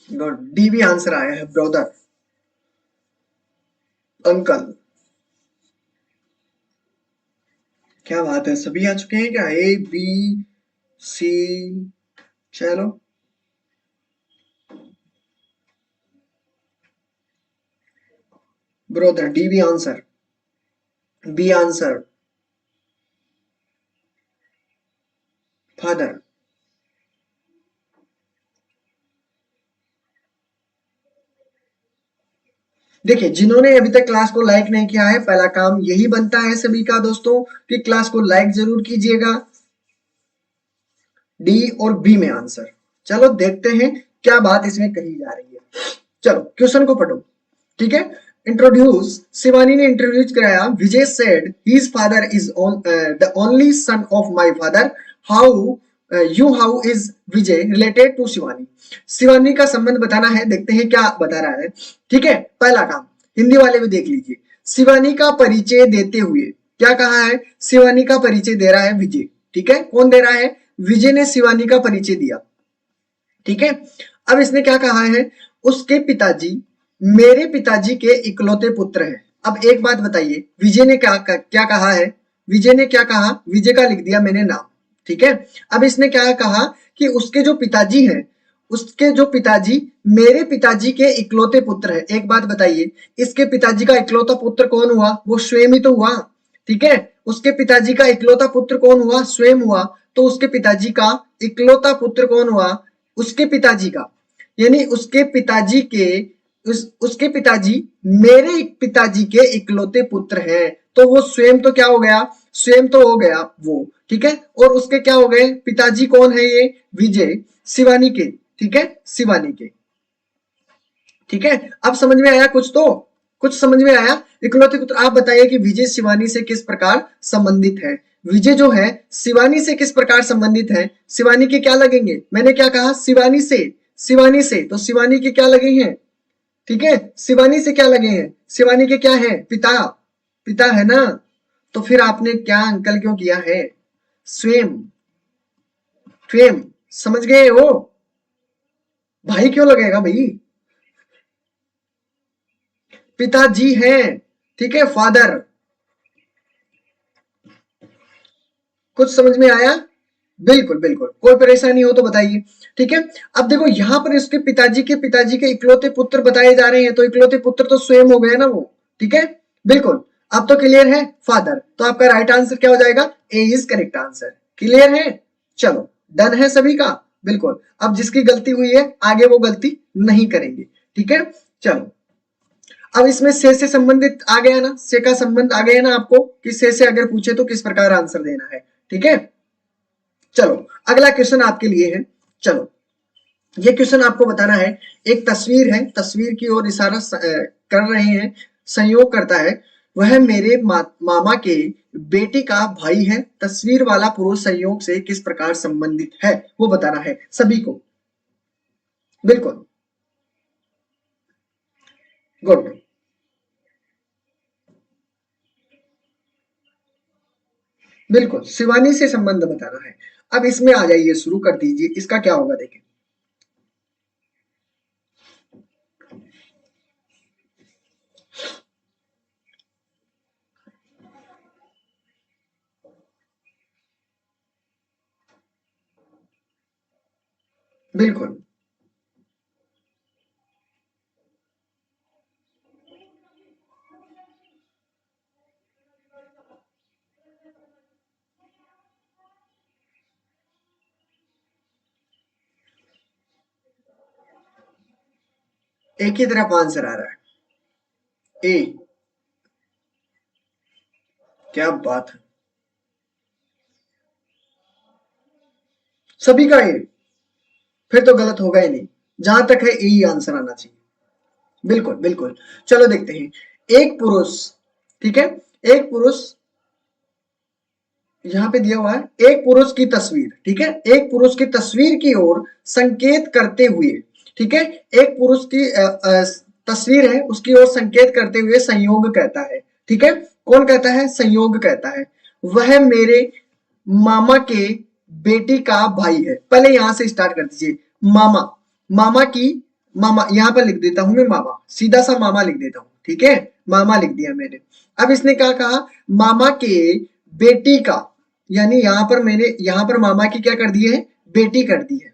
डी भी आंसर आया है, ब्रदर, अंकल। क्या बात है, सभी आ चुके हैं क्या, ए बी सी, चलो ब्रदर, डी भी आंसर, बी आंसर, फादर। देखिए जिन्होंने अभी तक क्लास को लाइक नहीं किया है, पहला काम यही बनता है सभी का दोस्तों कि क्लास को लाइक जरूर कीजिएगा। डी और बी में आंसर। चलो देखते हैं क्या बात इसमें कही जा रही है। चलो क्वेश्चन को पढ़ो। ठीक है, इंट्रोड्यूस, शिवानी ने इंट्रोड्यूस कराया। Vijay said his father is the only son of my father. How you how is Vijay related to Shivani. Shivani का संबंध बताना है, देखते हैं क्या बता रहा है। ठीक है, पहला काम हिंदी वाले भी देख लीजिए। शिवानी का परिचय देते हुए क्या कहा है, शिवानी का परिचय दे रहा है विजय। ठीक है, कौन दे रहा है, विजय ने शिवानी का परिचय दिया। ठीक है, अब इसने क्या कहा है, उसके पिताजी मेरे पिताजी के इकलौते पुत्र हैं। अब एक बात बताइए, विजय ने क्या कहा है, विजय ने क्या कहा, विजय का लिख दिया मैंने नाम। ठीक है, अब इसने क्या कहा कि उसके जो पिताजी हैं, उसके जो पिताजी मेरे पिताजी के इकलौते पुत्र है। एक बात बताइए, इसके पिताजी का इकलौता पुत्र कौन हुआ, वो स्वयं ही तो हुआ। ठीक है, उसके पिताजी का इकलौता पुत्र कौन हुआ, स्वयं हुआ। तो उसके पिताजी का इकलौता पुत्र कौन हुआ, उसके पिताजी का, यानी उसके पिताजी के उसके पिताजी मेरे पिताजी के इकलौते पुत्र हैं। तो वो स्वयं तो क्या हो गया, स्वयं तो हो गया वो। ठीक है, और उसके क्या हो गए, पिताजी कौन है, ये विजय शिवानी के। ठीक है, शिवानी के। ठीक है, अब समझ में आया कुछ, तो कुछ समझ में आया। इकलौते पुत्र, आप बताइए कि विजय शिवानी से किस प्रकार संबंधित है। विजय जो है शिवानी से किस प्रकार संबंधित है, शिवानी के क्या लगेंगे, मैंने क्या कहा, शिवानी से, शिवानी से, तो शिवानी के क्या लगे हैं। ठीक है, शिवानी से क्या लगे हैं, शिवानी के क्या है, पिता, पिता है ना। तो फिर आपने क्या अंकल क्यों किया है, स्वयं, स्वयं, समझ गए हो, भाई क्यों लगेगा भाई, पिताजी हैं। ठीक है, फादर। कुछ समझ में आया, बिल्कुल बिल्कुल, कोई परेशानी हो तो बताइए। ठीक है, अब देखो यहाँ पर इसके पिताजी के इकलौते पुत्र बताए जा रहे हैं, तो इकलौते पुत्र तो स्वयं हो गए ना वो। ठीक है, बिल्कुल, अब तो क्लियर है, फादर। तो आपका राइट आंसर क्या हो जाएगा, ए इज करेक्ट आंसर। क्लियर है, चलो डन है सभी का। बिल्कुल। अब जिसकी गलती हुई है आगे वो गलती नहीं करेंगे, ठीक है। चलो, अब इसमें से संबंधित आ गया ना, से का संबंध आ गया ना आपको, कि से अगर पूछे तो किस प्रकार आंसर देना है, ठीक है। चलो, अगला क्वेश्चन आपके लिए है। चलो, ये क्वेश्चन आपको बताना है, एक तस्वीर है, तस्वीर की ओर इशारा कर रहे हैं, संयोग करता है, वह मेरे मामा के बेटी का भाई है, तस्वीर वाला पुरुष संयोग से किस प्रकार संबंधित है, वो बताना है सभी को। बिल्कुल, गुड, बिल्कुल शिवानी से संबंध बताना है। अब इसमें आ जाइए, शुरू कर दीजिए, इसका क्या होगा देखें। बिल्कुल, एक ही तरफ आंसर आ रहा है, ए। क्या बात है, सभी का ए, फिर तो गलत होगा ही नहीं, जहां तक है ए ही आंसर आना चाहिए। बिल्कुल बिल्कुल। चलो देखते हैं, एक पुरुष, ठीक है, एक पुरुष यहाँ पे दिया हुआ है, एक पुरुष की तस्वीर, ठीक है, एक पुरुष की तस्वीर की ओर संकेत करते हुए, ठीक है, एक पुरुष की तस्वीर है, उसकी ओर संकेत करते हुए संयोग कहता है, ठीक है, कौन कहता है, संयोग कहता है, वह मेरे मामा के बेटी का भाई है। पहले यहां से स्टार्ट कर दीजिए, मामा, मामा की, मामा यहां पर लिख देता हूं मैं, मामा, सीधा सा मामा लिख देता हूं, ठीक है, मामा लिख दिया मैंने। अब इसने क्या कहा, मामा के बेटी का, यानी यहां पर मैंने, यहां पर मामा की क्या कर दी है, बेटी कर दी है,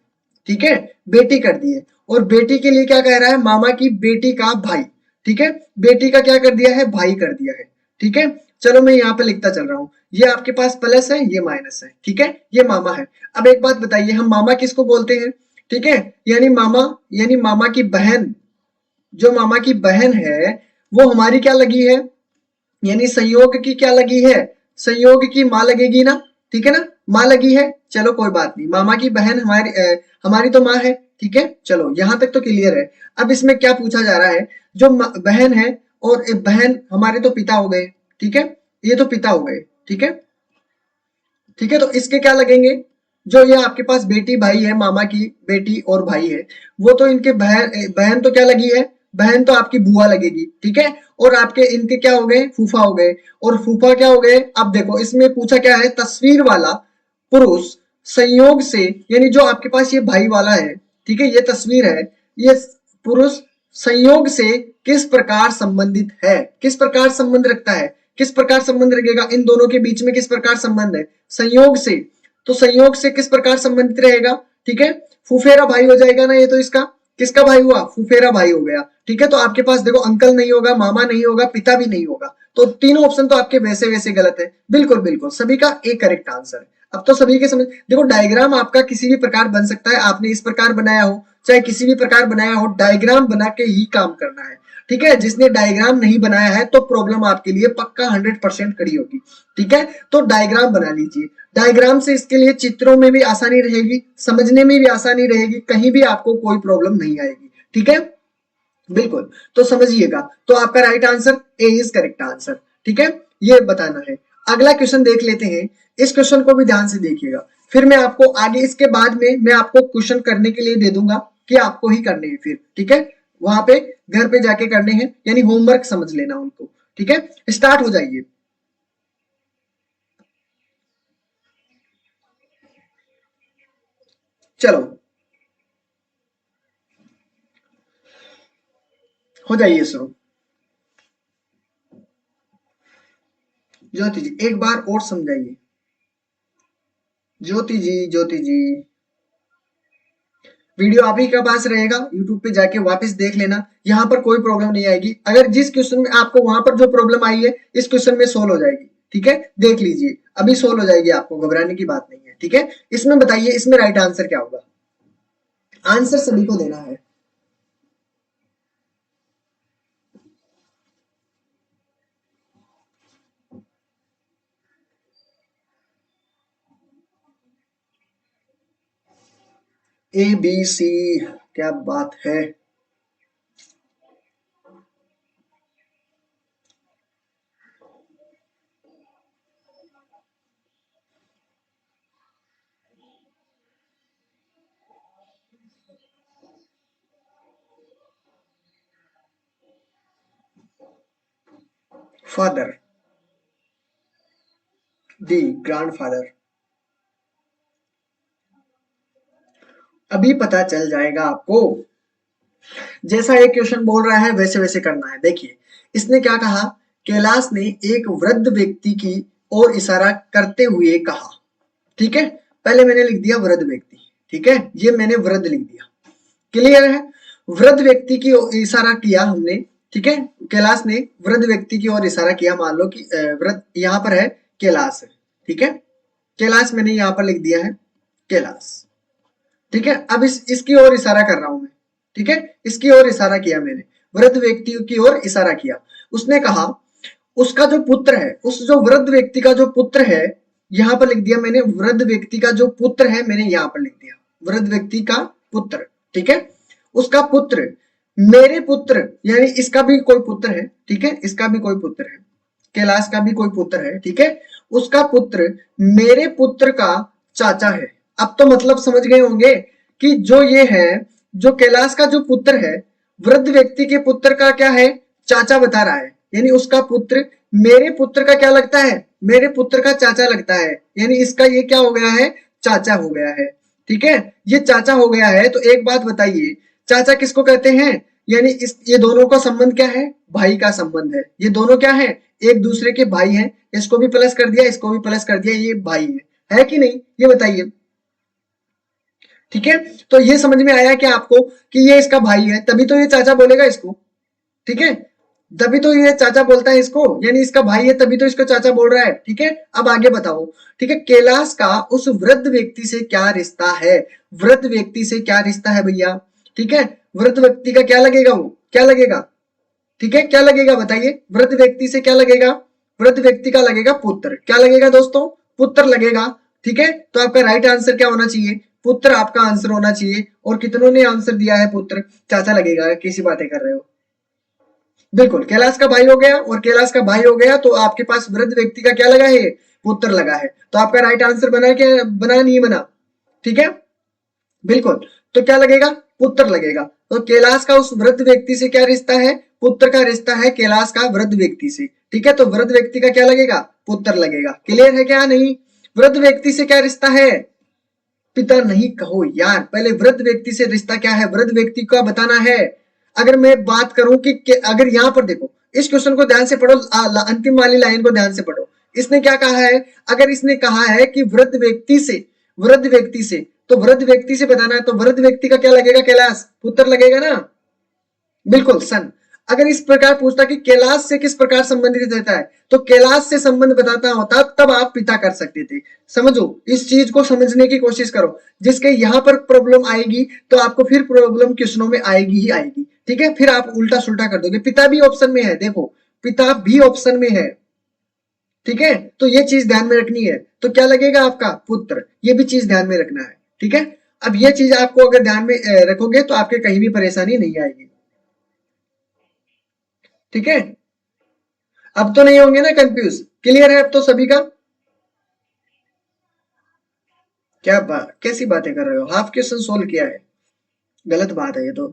ठीक है, बेटी कर दी है, और बेटी के लिए क्या कह रहा है, मामा की बेटी का भाई, ठीक है, बेटी का क्या कर दिया है, भाई कर दिया है, ठीक है। चलो मैं यहाँ पे लिखता चल रहा हूँ, ये आपके पास प्लस है, ये माइनस है, ठीक है, ये मामा है। अब एक बात बताइए, हम मामा किसको बोलते हैं, ठीक है, यानी मामा, यानी मामा की बहन, जो मामा की बहन है वो हमारी क्या लगी है, यानी संयोग की क्या लगी है, संयोग की माँ लगेगी ना, ठीक है ना, माँ लगी है। चलो कोई बात नहीं, मामा की बहन हमारी हमारी तो माँ है, ठीक है। चलो यहां तक तो क्लियर है। अब इसमें क्या पूछा जा रहा है, जो बहन है, और बहन हमारे तो पिता हो गए, ठीक है, ये तो पिता हो गए, ठीक है, ठीक है, तो इसके क्या लगेंगे, जो ये आपके पास बेटी भाई है, मामा की बेटी और भाई है, वो तो इनके बहन, बहन तो क्या लगी है, बहन तो आपकी बुआ लगेगी, ठीक है, और आपके इनके क्या हो गए, फूफा हो गए, और फूफा क्या हो गए। अब देखो इसमें पूछा क्या है, तस्वीर वाला पुरुष संयोग से, यानी जो आपके पास ये भाई वाला है, ठीक है, ये तस्वीर है, ये पुरुष संयोग से किस प्रकार संबंधित है, किस प्रकार संबंध रखता है, किस प्रकार संबंध रखेगा, इन दोनों के बीच में किस प्रकार संबंध है, संयोग से, तो संयोग से किस प्रकार संबंधित रहेगा, ठीक है, फुफेरा भाई हो जाएगा ना, ये तो इसका किसका भाई हुआ, फुफेरा भाई हो गया, ठीक है। तो आपके पास देखो अंकल नहीं होगा, मामा नहीं होगा, पिता भी नहीं होगा, तो तीनों ऑप्शन तो आपके वैसे वैसे गलत है। बिल्कुल बिल्कुल, सभी का एक करेक्ट आंसर है। अब तो सभी के समझ, देखो डायग्राम आपका किसी भी प्रकार बन सकता है, आपने इस प्रकार बनाया हो चाहे किसी भी प्रकार बनाया हो, डायग्राम बना के ही काम करना है, ठीक है। जिसने डायग्राम नहीं बनाया है तो प्रॉब्लम आपके लिए पक्का 100% खड़ी होगी, ठीक है। तो डायग्राम बना लीजिए, डायग्राम से इसके लिए चित्रों में भी आसानी रहेगी, समझने में भी आसानी रहेगी, कहीं भी आपको कोई प्रॉब्लम नहीं आएगी, ठीक है। बिल्कुल, तो समझिएगा, तो आपका right answer A is correct answer, ठीक है, ये बताना है। अगला क्वेश्चन देख लेते हैं, इस क्वेश्चन को भी ध्यान से देखिएगा, फिर मैं आपको आगे इसके बाद में मैं आपको क्वेश्चन करने के लिए दे दूंगा कि आपको ही करने हैं फिर, ठीक है, वहां पे घर पे जाके करने हैं, यानी होमवर्क समझ लेना उनको, ठीक है। स्टार्ट हो जाइए। चलो हो जाइए शुरू। ज्योति जी एक बार और समझाइए, ज्योति जी, ज्योति जी, वीडियो आप ही के पास रहेगा, यूट्यूब पे जाके वापस देख लेना, यहाँ पर कोई प्रॉब्लम नहीं आएगी। अगर जिस क्वेश्चन में आपको वहां पर जो प्रॉब्लम आई है इस क्वेश्चन में सोल्व हो जाएगी, ठीक है, देख लीजिए, अभी सोल्व हो जाएगी, आपको घबराने की बात नहीं है, ठीक है। इसमें बताइए, इसमें राइट आंसर क्या होगा। आंसर सभी को देना है। ए बी सी, क्या बात है। Father, D grandfather. अभी पता चल जाएगा आपको। जैसा एक क्वेश्चन बोल रहा है वैसे वैसे करना है। देखिए इसने क्या कहा, कैलाश ने एक वृद्ध व्यक्ति की ओर इशारा करते हुए कहा। ठीक है, पहले मैंने लिख दिया वृद्ध व्यक्ति। ठीक है, ये मैंने वृद्ध लिख दिया। क्लियर है, वृद्ध व्यक्ति की ओर इशारा किया हमने। ठीक है, कैलाश ने वृद्ध व्यक्ति की ओर इशारा किया। मान लो कि वृद्ध यहाँ पर है, कैलाश है। ठीक है, कैलाश मैंने यहाँ पर लिख दिया है, कैलाश। ठीक है, अब इसकी ओर इशारा कर रहा हूं मैं। ठीक है, इसकी ओर इशारा किया मैंने, वृद्ध व्यक्ति की ओर इशारा किया। उसने कहा उसका जो पुत्र है, उस जो वृद्ध व्यक्ति का जो पुत्र है, यहां पर लिख दिया मैंने, वृद्ध व्यक्ति का जो पुत्र है मैंने यहां पर लिख दिया, वृद्ध व्यक्ति का पुत्र। ठीक है, उसका पुत्र मेरे पुत्र, यानी इसका भी कोई पुत्र है। ठीक है, इसका भी कोई पुत्र है, कैलाश का भी कोई पुत्र है। ठीक है, उसका पुत्र मेरे पुत्र का चाचा है। अब तो मतलब समझ गए होंगे कि जो ये है, जो कैलाश का जो पुत्र है, वृद्ध व्यक्ति के पुत्र का क्या है, चाचा बता रहा है। यानी उसका पुत्र मेरे पुत्र का क्या लगता है, मेरे पुत्र का चाचा लगता है। यानी इसका ये क्या हो गया है, चाचा हो गया है। ठीक है, ये चाचा हो गया है। तो एक बात बताइए, चाचा किसको कहते हैं, यानी ये दोनों का संबंध क्या है, भाई का संबंध है। ये दोनों क्या है, एक दूसरे के भाई हैं। इसको भी प्लस कर दिया, इसको भी प्लस कर दिया, ये भाई है कि नहीं, ये बताइए। ठीक है, तो ये समझ में आया क्या आपको कि ये इसका भाई है, तभी तो ये चाचा बोलेगा इसको। ठीक है, तभी तो ये चाचा बोलता है इसको, यानी इसका भाई है तभी तो इसको चाचा बोल रहा है। ठीक है, अब आगे बताओ। ठीक है, कैलाश का उस वृद्ध व्यक्ति से क्या रिश्ता है, वृद्ध व्यक्ति से क्या रिश्ता है भैया। ठीक है, वृद्ध व्यक्ति का क्या लगेगा, वो क्या लगेगा। ठीक है, क्या लगेगा बताइए, वृद्ध व्यक्ति से क्या लगेगा, वृद्ध व्यक्ति का लगेगा पुत्र। क्या लगेगा दोस्तों, पुत्र लगेगा। ठीक है, तो आपका राइट आंसर क्या होना चाहिए, पुत्र आपका आंसर होना चाहिए। और कितनों ने आंसर दिया है पुत्र, चाचा लगेगा, कैसी बातें कर रहे हो। बिल्कुल, कैलाश का भाई हो गया, और कैलाश का भाई हो गया तो आपके पास वृद्ध व्यक्ति का क्या लगा है, पुत्र लगा है। तो आपका राइट आंसर बना, क्या बना, नहीं बना। ठीक है, बिल्कुल, तो क्या लगेगा, पुत्र लगेगा। तो कैलाश का उस वृद्ध व्यक्ति से क्या रिश्ता है, पुत्र का रिश्ता है कैलाश का वृद्ध व्यक्ति से। ठीक है, तो वृद्ध व्यक्ति का क्या लगेगा, पुत्र लगेगा। क्लियर है क्या, नहीं। वृद्ध व्यक्ति से क्या रिश्ता है, पिता नहीं कहो यार, पहले वृद्ध व्यक्ति से रिश्ता क्या है, वृद्ध व्यक्ति का बताना है। अगर मैं बात करूं कि अगर यहां पर देखो, इस क्वेश्चन को ध्यान से पढ़ो, अंतिम वाली लाइन को ध्यान से पढ़ो। इसने क्या कहा है, अगर इसने कहा है कि वृद्ध व्यक्ति से, वृद्ध व्यक्ति से, तो वृद्ध व्यक्ति से बताना है, तो वृद्ध व्यक्ति का क्या लगेगा, कैलाश, पुत्र लगेगा ना। बिल्कुल, सन। अगर इस प्रकार पूछता कि कैलाश से किस प्रकार संबंधित रहता है, तो कैलाश से संबंध बताता होता तब आप पिता कर सकते थे। समझो, इस चीज को समझने की कोशिश करो। जिसके यहां पर प्रॉब्लम आएगी तो आपको फिर प्रॉब्लम क्वेश्चनों में आएगी ही आएगी। ठीक है, फिर आप उल्टा सुल्टा कर दोगे। पिता भी ऑप्शन में है, देखो पिता भी ऑप्शन में है। ठीक है, तो ये चीज ध्यान में रखनी है। तो क्या लगेगा आपका, पुत्र, ये भी चीज ध्यान में रखना है। ठीक है, अब ये चीज आपको अगर ध्यान में रखोगे तो आपके कहीं भी परेशानी नहीं आएगी। ठीक है, अब तो नहीं होंगे ना कंफ्यूज, क्लियर है अब तो सभी का। क्या बात, कैसी बातें कर रहे हो, हाफ क्वेश्चन सोल्व किया है, गलत बात है ये तो।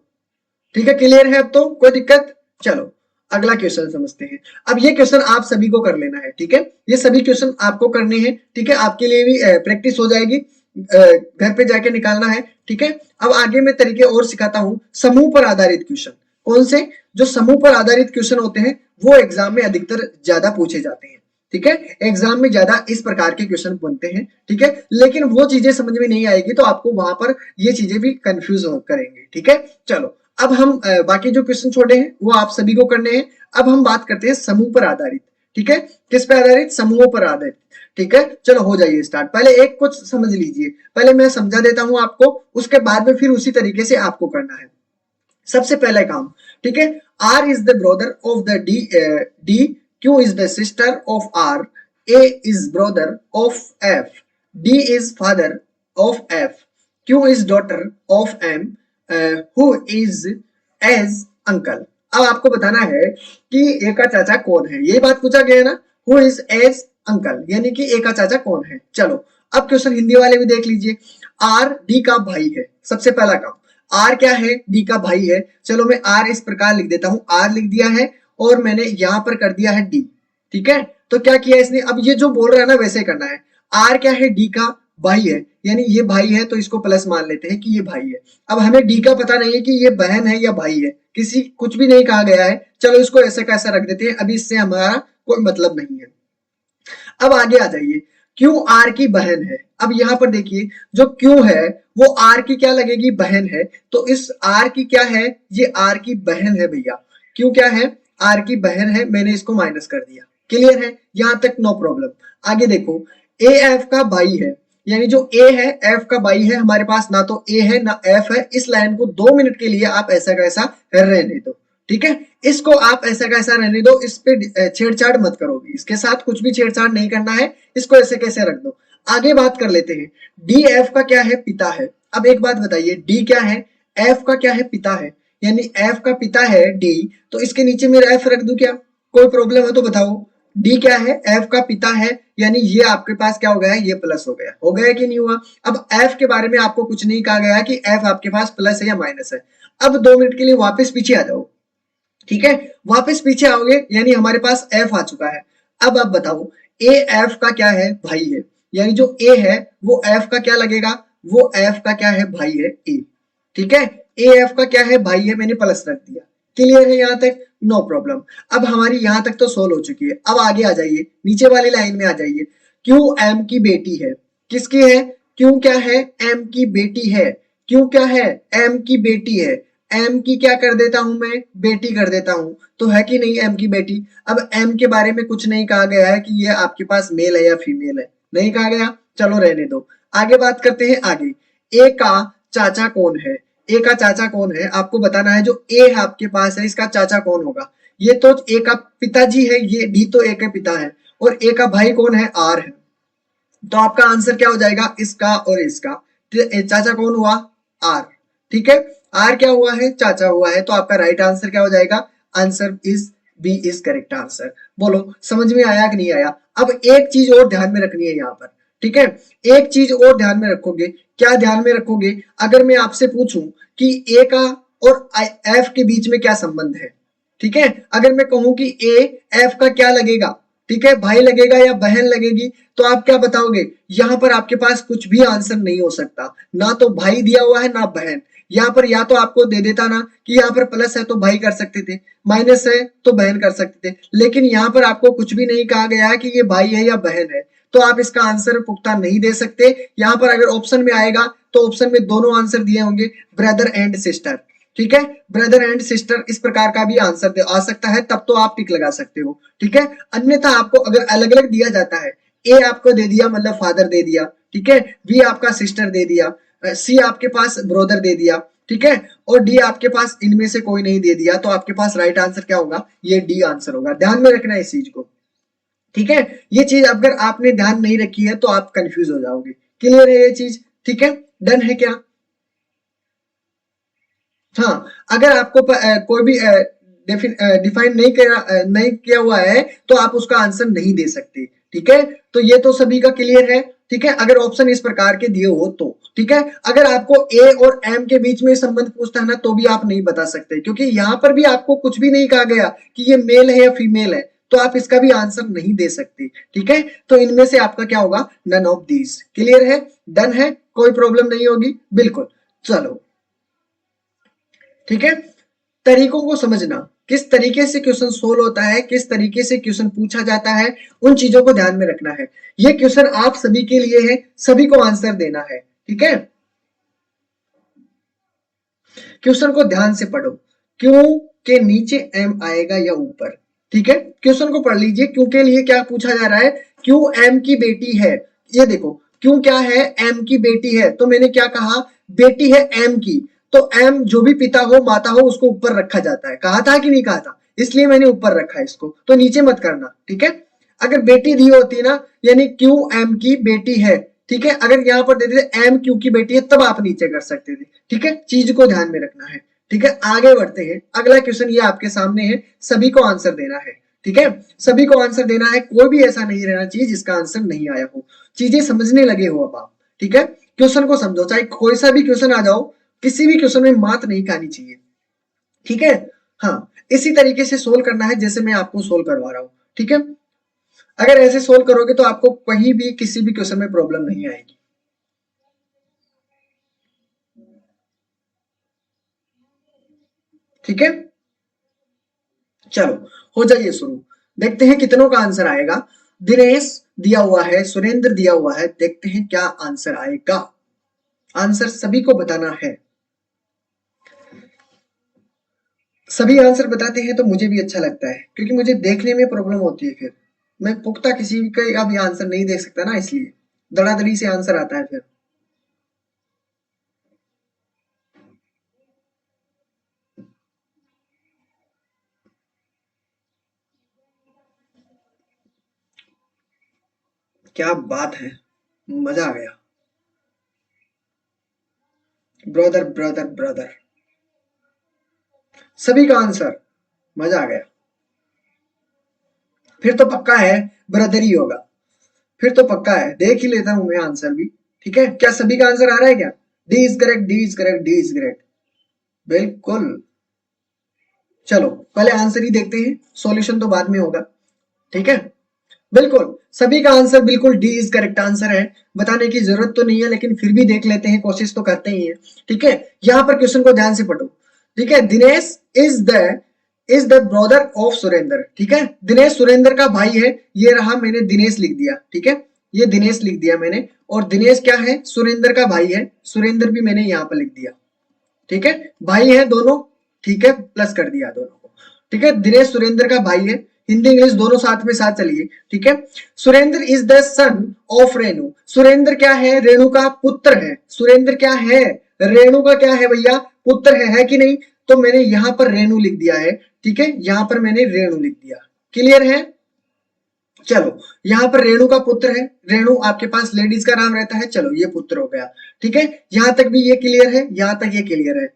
ठीक है, क्लियर है अब तो, कोई दिक्कत। चलो अगला क्वेश्चन समझते हैं। अब ये क्वेश्चन आप सभी को कर लेना है। ठीक है, ये सभी क्वेश्चन आपको करने हैं। ठीक है, आपके लिए भी प्रैक्टिस हो जाएगी, घर पे जाके निकालना है। ठीक है, अब आगे मैं तरीके और सिखाता हूं। समूह पर आधारित क्वेश्चन, कौन से, जो समूह पर आधारित क्वेश्चन होते हैं वो एग्जाम में अधिकतर ज्यादा पूछे जाते हैं। ठीक है, एग्जाम में ज्यादा इस प्रकार के क्वेश्चन बनते हैं। ठीक है, लेकिन वो चीजें समझ में नहीं आएगी तो आपको वहां पर ये चीजें भी कंफ्यूज करेंगे। ठीक है, चलो अब हम बाकी जो क्वेश्चन छोड़े हैं वो आप सभी को करने हैं। अब हम बात करते हैं समूह पर आधारित। ठीक है, किस पर आधारित, समूहों पर आधारित। ठीक है, चलो हो जाइए स्टार्ट। पहले एक कुछ समझ लीजिए, पहले मैं समझा देता हूं आपको, उसके बाद में फिर उसी तरीके से आपको करना है। सबसे पहला काम, ठीक है, R is the brother of the D, Q is the sister of R, A is brother of F, D is father of F, Q is daughter of M, who is as uncle. अब आपको बताना है कि ए का चाचा कौन है, ये बात पूछा गया है ना, हु इज एज अंकल, यानी कि ए का चाचा कौन है। चलो अब क्वेश्चन हिंदी वाले भी देख लीजिए। आर डी का भाई है, सबसे पहला काम, आर क्या है, डी का भाई है। चलो मैं आर इस प्रकार लिख देता हूं, आर लिख दिया है और मैंने यहां पर कर दिया है डी, ठीक है। तो क्या किया इसने, अब ये जो बोल रहा है ना वैसे करना है। आर क्या है, डी का भाई है, यानी ये भाई है तो इसको प्लस मान लेते हैं कि ये भाई है। अब हमें डी का पता नहीं है कि ये बहन है या भाई है, किसी कुछ भी नहीं कहा गया है, चलो इसको ऐसे कैसा रख देते हैं, अभी इससे हमारा कोई मतलब नहीं है। अब आगे आ जाइए, क्यू आर की बहन है। अब यहां पर देखिए जो क्यू है वो आर की क्या लगेगी, बहन है, तो इस आर की क्या है, ये आर की बहन है भैया। क्यू क्या है, आर की बहन है, मैंने इसको माइनस कर दिया। क्लियर है, यहां तक नो प्रॉब्लम। आगे देखो, ए एफ का भाई है, यानी जो ए है एफ का भाई है, हमारे पास ना तो ए है ना एफ है। इस लाइन को 2 मिनट के लिए आप ऐसा कैसा रहने दो, ठीक है, इसको आप ऐसा कैसा रहने दो, इस पे छेड़छाड़ मत करोगे, इसके साथ कुछ भी छेड़छाड़ नहीं करना है, इसको ऐसे कैसे रख दो। आगे बात कर लेते हैं, डी एफ का क्या है, पिता है। अब एक बात बताइए, डी क्या है, एफ का क्या है, पिता है, यानी एफ का पिता है डी, तो इसके नीचे मेरा एफ रख दूं क्या, कोई प्रॉब्लम है तो बताओ। डी क्या है, एफ का पिता है, यानी ये आपके पास क्या हो गया है, ये प्लस हो गया कि नहीं हुआ। अब एफ के बारे में आपको कुछ नहीं कहा गया कि एफ आपके पास प्लस है या माइनस है। अब 2 मिनट के लिए वापस पीछे आ जाओ, ठीक है, वापस पीछे आओगे, यानी हमारे पास एफ आ चुका है। अब आप बताओ, ए एफ का क्या है, भाई है, यानी जो ए है वो एफ का क्या लगेगा, वो एफ का क्या है, भाई है ए, ठीक है। ए एफ का क्या है, भाई है, मैंने प्लस रख दिया। क्लियर है यहां तक, नो प्रॉब्लम। अब हमारी यहां तक तो सोल्व हो चुकी है। अब आगे आ जाइए, नीचे वाली लाइन में आ जाइए। क्यू एम की बेटी है, किसकी है, क्यू क्या है, एम की बेटी है, क्यू क्या है, एम की बेटी है, एम की क्या कर देता हूं मैं, बेटी कर देता हूं, तो है कि नहीं एम की बेटी। अब एम के बारे में कुछ नहीं कहा गया है कि ये आपके पास मेल है या फीमेल है, नहीं कहा गया, चलो रहने दो। आगे बात करते हैं, आगे ए का चाचा कौन है, ए का चाचा कौन है आपको बताना है। जो ए है आपके पास है, इसका चाचा कौन होगा, ये तो ए का पिताजी है, ये डी तो ए का पिता है, और ए का भाई कौन है, आर है। तो आपका आंसर क्या हो जाएगा, इसका और इसका। चाचा कौन हुआ, आर, ठीक है, आर क्या हुआ है, चाचा हुआ है, तो आपका राइट आंसर क्या हो जाएगा, answer is B is correct answer. बोलो समझ में आया कि नहीं आया। अब एक चीज और ध्यान में रखनी है यहाँ पर, ठीक है, एक चीज और ध्यान में रखोगे, क्या ध्यान में रखोगे, अगर मैं आपसे पूछूं कि ए का और एफ के बीच में क्या संबंध है, ठीक है, अगर मैं कहूं कि ए एफ का क्या लगेगा, ठीक है, भाई लगेगा या बहन लगेगी, तो आप क्या बताओगे, यहां पर आपके पास कुछ भी आंसर नहीं हो सकता, ना तो भाई दिया हुआ है ना बहन। यहाँ पर या तो आपको दे देता ना कि यहाँ पर प्लस है तो भाई कर सकते थे, माइनस है तो बहन कर सकते थे, लेकिन यहाँ पर आपको कुछ भी नहीं कहा गया है कि ये भाई है या बहन है, तो आप इसका आंसर पुख्ता नहीं दे सकते। यहाँ पर अगर ऑप्शन में आएगा तो ऑप्शन में दोनों आंसर दिए होंगे, ब्रदर एंड सिस्टर, ठीक है, ब्रदर एंड सिस्टर इस प्रकार का भी आंसर आ सकता है, तब तो आप टिक लगा सकते हो, ठीक है। अन्यथा आपको अगर अलग अलग दिया जाता है, ए आपको दे दिया मतलब फादर दे दिया, ठीक है, बी आपका सिस्टर दे दिया, सी आपके पास ब्रदर दे दिया, ठीक है, और डी आपके पास इनमें से कोई नहीं दे दिया, तो आपके पास राइट आंसर क्या होगा, ये डी आंसर होगा। ध्यान में रखना है इस चीज को, ठीक है, ये चीज अगर आपने ध्यान नहीं रखी है तो आप कंफ्यूज हो जाओगे। क्लियर है ये चीज, ठीक है, डन है क्या। हाँ, अगर आपको कोई भी डिफाइन नहीं किया हुआ है तो आप उसका आंसर नहीं दे सकते, ठीक है, तो ये तो सभी का क्लियर है, ठीक है, अगर ऑप्शन इस प्रकार के दिए हो तो, ठीक है। अगर आपको ए और एम के बीच में संबंध पूछता है ना तो भी आप नहीं बता सकते, क्योंकि यहां पर भी आपको कुछ भी नहीं कहा गया कि ये मेल है या फीमेल है, तो आप इसका भी आंसर नहीं दे सकते, ठीक है। तो इनमें से आपका क्या होगा, नन ऑफ दीज। क्लियर है, डन है, कोई प्रॉब्लम नहीं होगी, बिल्कुल। चलो ठीक है, तरीकों को समझना, किस तरीके से क्वेश्चन सोल्व होता है, किस तरीके से क्वेश्चन पूछा जाता है, उन चीजों को ध्यान में रखना है। ये क्वेश्चन आप सभी के लिए है, सभी को आंसर देना है, ठीक है। क्वेश्चन को ध्यान से पढ़ो, क्यों के नीचे एम आएगा या ऊपर, ठीक है, क्वेश्चन को पढ़ लीजिए। क्यों के लिए क्या पूछा जा रहा है, क्यों एम की बेटी है। ये देखो क्यों क्या है, एम की बेटी है, तो मैंने क्या कहा, बेटी है एम की, तो एम जो भी पिता हो माता हो उसको ऊपर रखा जाता है, कहा था कि नहीं कहा था, इसलिए मैंने ऊपर रखा है इसको, तो नीचे मत करना, ठीक है। अगर बेटी दी होती ना, यानी क्यू एम की बेटी है, ठीक है, अगर यहाँ पर देते थे एम क्यू की बेटी है तब आप नीचे कर सकते थे, ठीक है, चीज को ध्यान में रखना है, ठीक है। आगे बढ़ते हैं, अगला क्वेश्चन ये आपके सामने है, सभी को आंसर देना है, ठीक है, सभी को आंसर देना है, कोई भी ऐसा नहीं रहना चाहिए जिसका आंसर नहीं आया हो, चीजें समझने लगे हो अब आप, ठीक है। क्वेश्चन को समझो, चाहे कोई सा भी क्वेश्चन आ जाओ, किसी भी क्वेश्चन में मात नहीं खानी चाहिए, ठीक है। हाँ, इसी तरीके से सोल्व करना है जैसे मैं आपको सोल्व करवा रहा हूं, ठीक है। अगर ऐसे सोल्व करोगे तो आपको कहीं भी किसी भी क्वेश्चन में प्रॉब्लम नहीं आएगी, ठीक है। चलो हो जाइए शुरू, देखते हैं कितनों का आंसर आएगा। दिनेश दिया हुआ है, सुरेंद्र दिया हुआ है, देखते हैं क्या आंसर आएगा। आंसर सभी को बताना है, सभी आंसर बताते हैं तो मुझे भी अच्छा लगता है, क्योंकि मुझे देखने में प्रॉब्लम होती है, फिर मैं पुख्ता किसी का भी आंसर नहीं देख सकता ना, इसलिए धड़ाधड़ी से आंसर आता है फिर। क्या बात है, मजा आ गया, ब्रदर ब्रदर ब्रदर, सभी का आंसर, मजा आ गया, फिर तो पक्का है ब्रदर ही होगा, फिर तो पक्का है, देख ही लेता हूं मैं आंसर भी, ठीक है। क्या सभी का आंसर आ रहा है क्या, D is correct, D is correct, D is correct, बिल्कुल। चलो पहले आंसर ही देखते हैं, सॉल्यूशन तो बाद में होगा, ठीक है। बिल्कुल सभी का आंसर बिल्कुल डी इज करेक्ट आंसर है, बताने की जरूरत तो नहीं है, लेकिन फिर भी देख लेते हैं, कोशिश तो करते ही हैं, ठीक है। यहाँ पर क्वेश्चन को ध्यान से पढ़ो, ठीक है। Dinesh is the brother of Surendra, ठीक है, दिनेश सुरेंद्र का भाई है, ये रहा, मैंने दिनेश लिख दिया, ठीक है, ये दिनेश लिख दिया मैंने, और दिनेश क्या है, सुरेंद्र का भाई है, सुरेंद्र भी मैंने यहाँ पर लिख दिया, ठीक है, भाई है दोनों, ठीक है, प्लस कर दिया दोनों को, ठीक है। दिनेश सुरेंद्र का भाई है, हिंदी इंग्लिश दोनों साथ में साथ चलिए, ठीक है। Surendra is the son of Renu, Surendra क्या है, रेणु का पुत्र है, सुरेंद्र क्या है, रेणु का क्या है भैया, पुत्र है कि नहीं, तो मैंने यहां पर रेणु लिख दिया है, ठीक है, यहां पर मैंने रेणु लिख दिया, क्लियर है। चलो यहाँ पर रेणु का पुत्र है, रेणु आपके पास लेडीज का नाम रहता है, चलो ये पुत्र हो गया, ठीक है, यहां तक भी ये क्लियर है, यहां तक ये क्लियर है,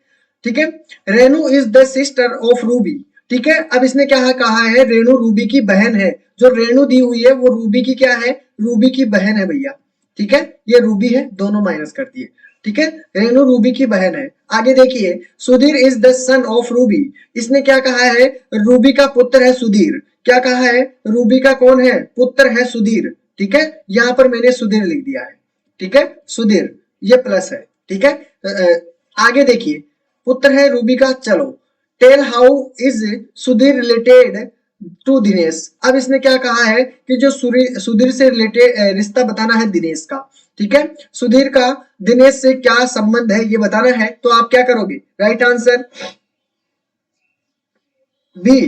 ठीक है। Renu is the sister of Ruby, ठीक है, अब इसने क्या कहा है, रेणु रूबी की बहन है, जो रेणु दी हुई है वो रूबी की क्या है, रूबी की बहन है भैया, ठीक है, ये रूबी है, दोनों माइनस कर दिए, ठीक है, रेणु रूबी की बहन है। आगे देखिए, Sudhir is the son of Ruby, इसने क्या कहा है, रूबी का पुत्र है सुधीर, क्या कहा है, रूबी का कौन है, पुत्र है सुधीर, ठीक है, यहां पर मैंने सुधीर लिख दिया है, ठीक है, सुधीर, ये प्लस है, ठीक है। आगे देखिए, पुत्र है रूबी का, चलो, tell how is Sudhir related to Dinesh, अब इसने क्या कहा है कि जो सुधीर से रिलेटेड रिश्ता बताना है दिनेश का, ठीक है, सुधीर का दिनेश से क्या संबंध है ये बताना है, तो आप क्या करोगे, राइट आंसर बी,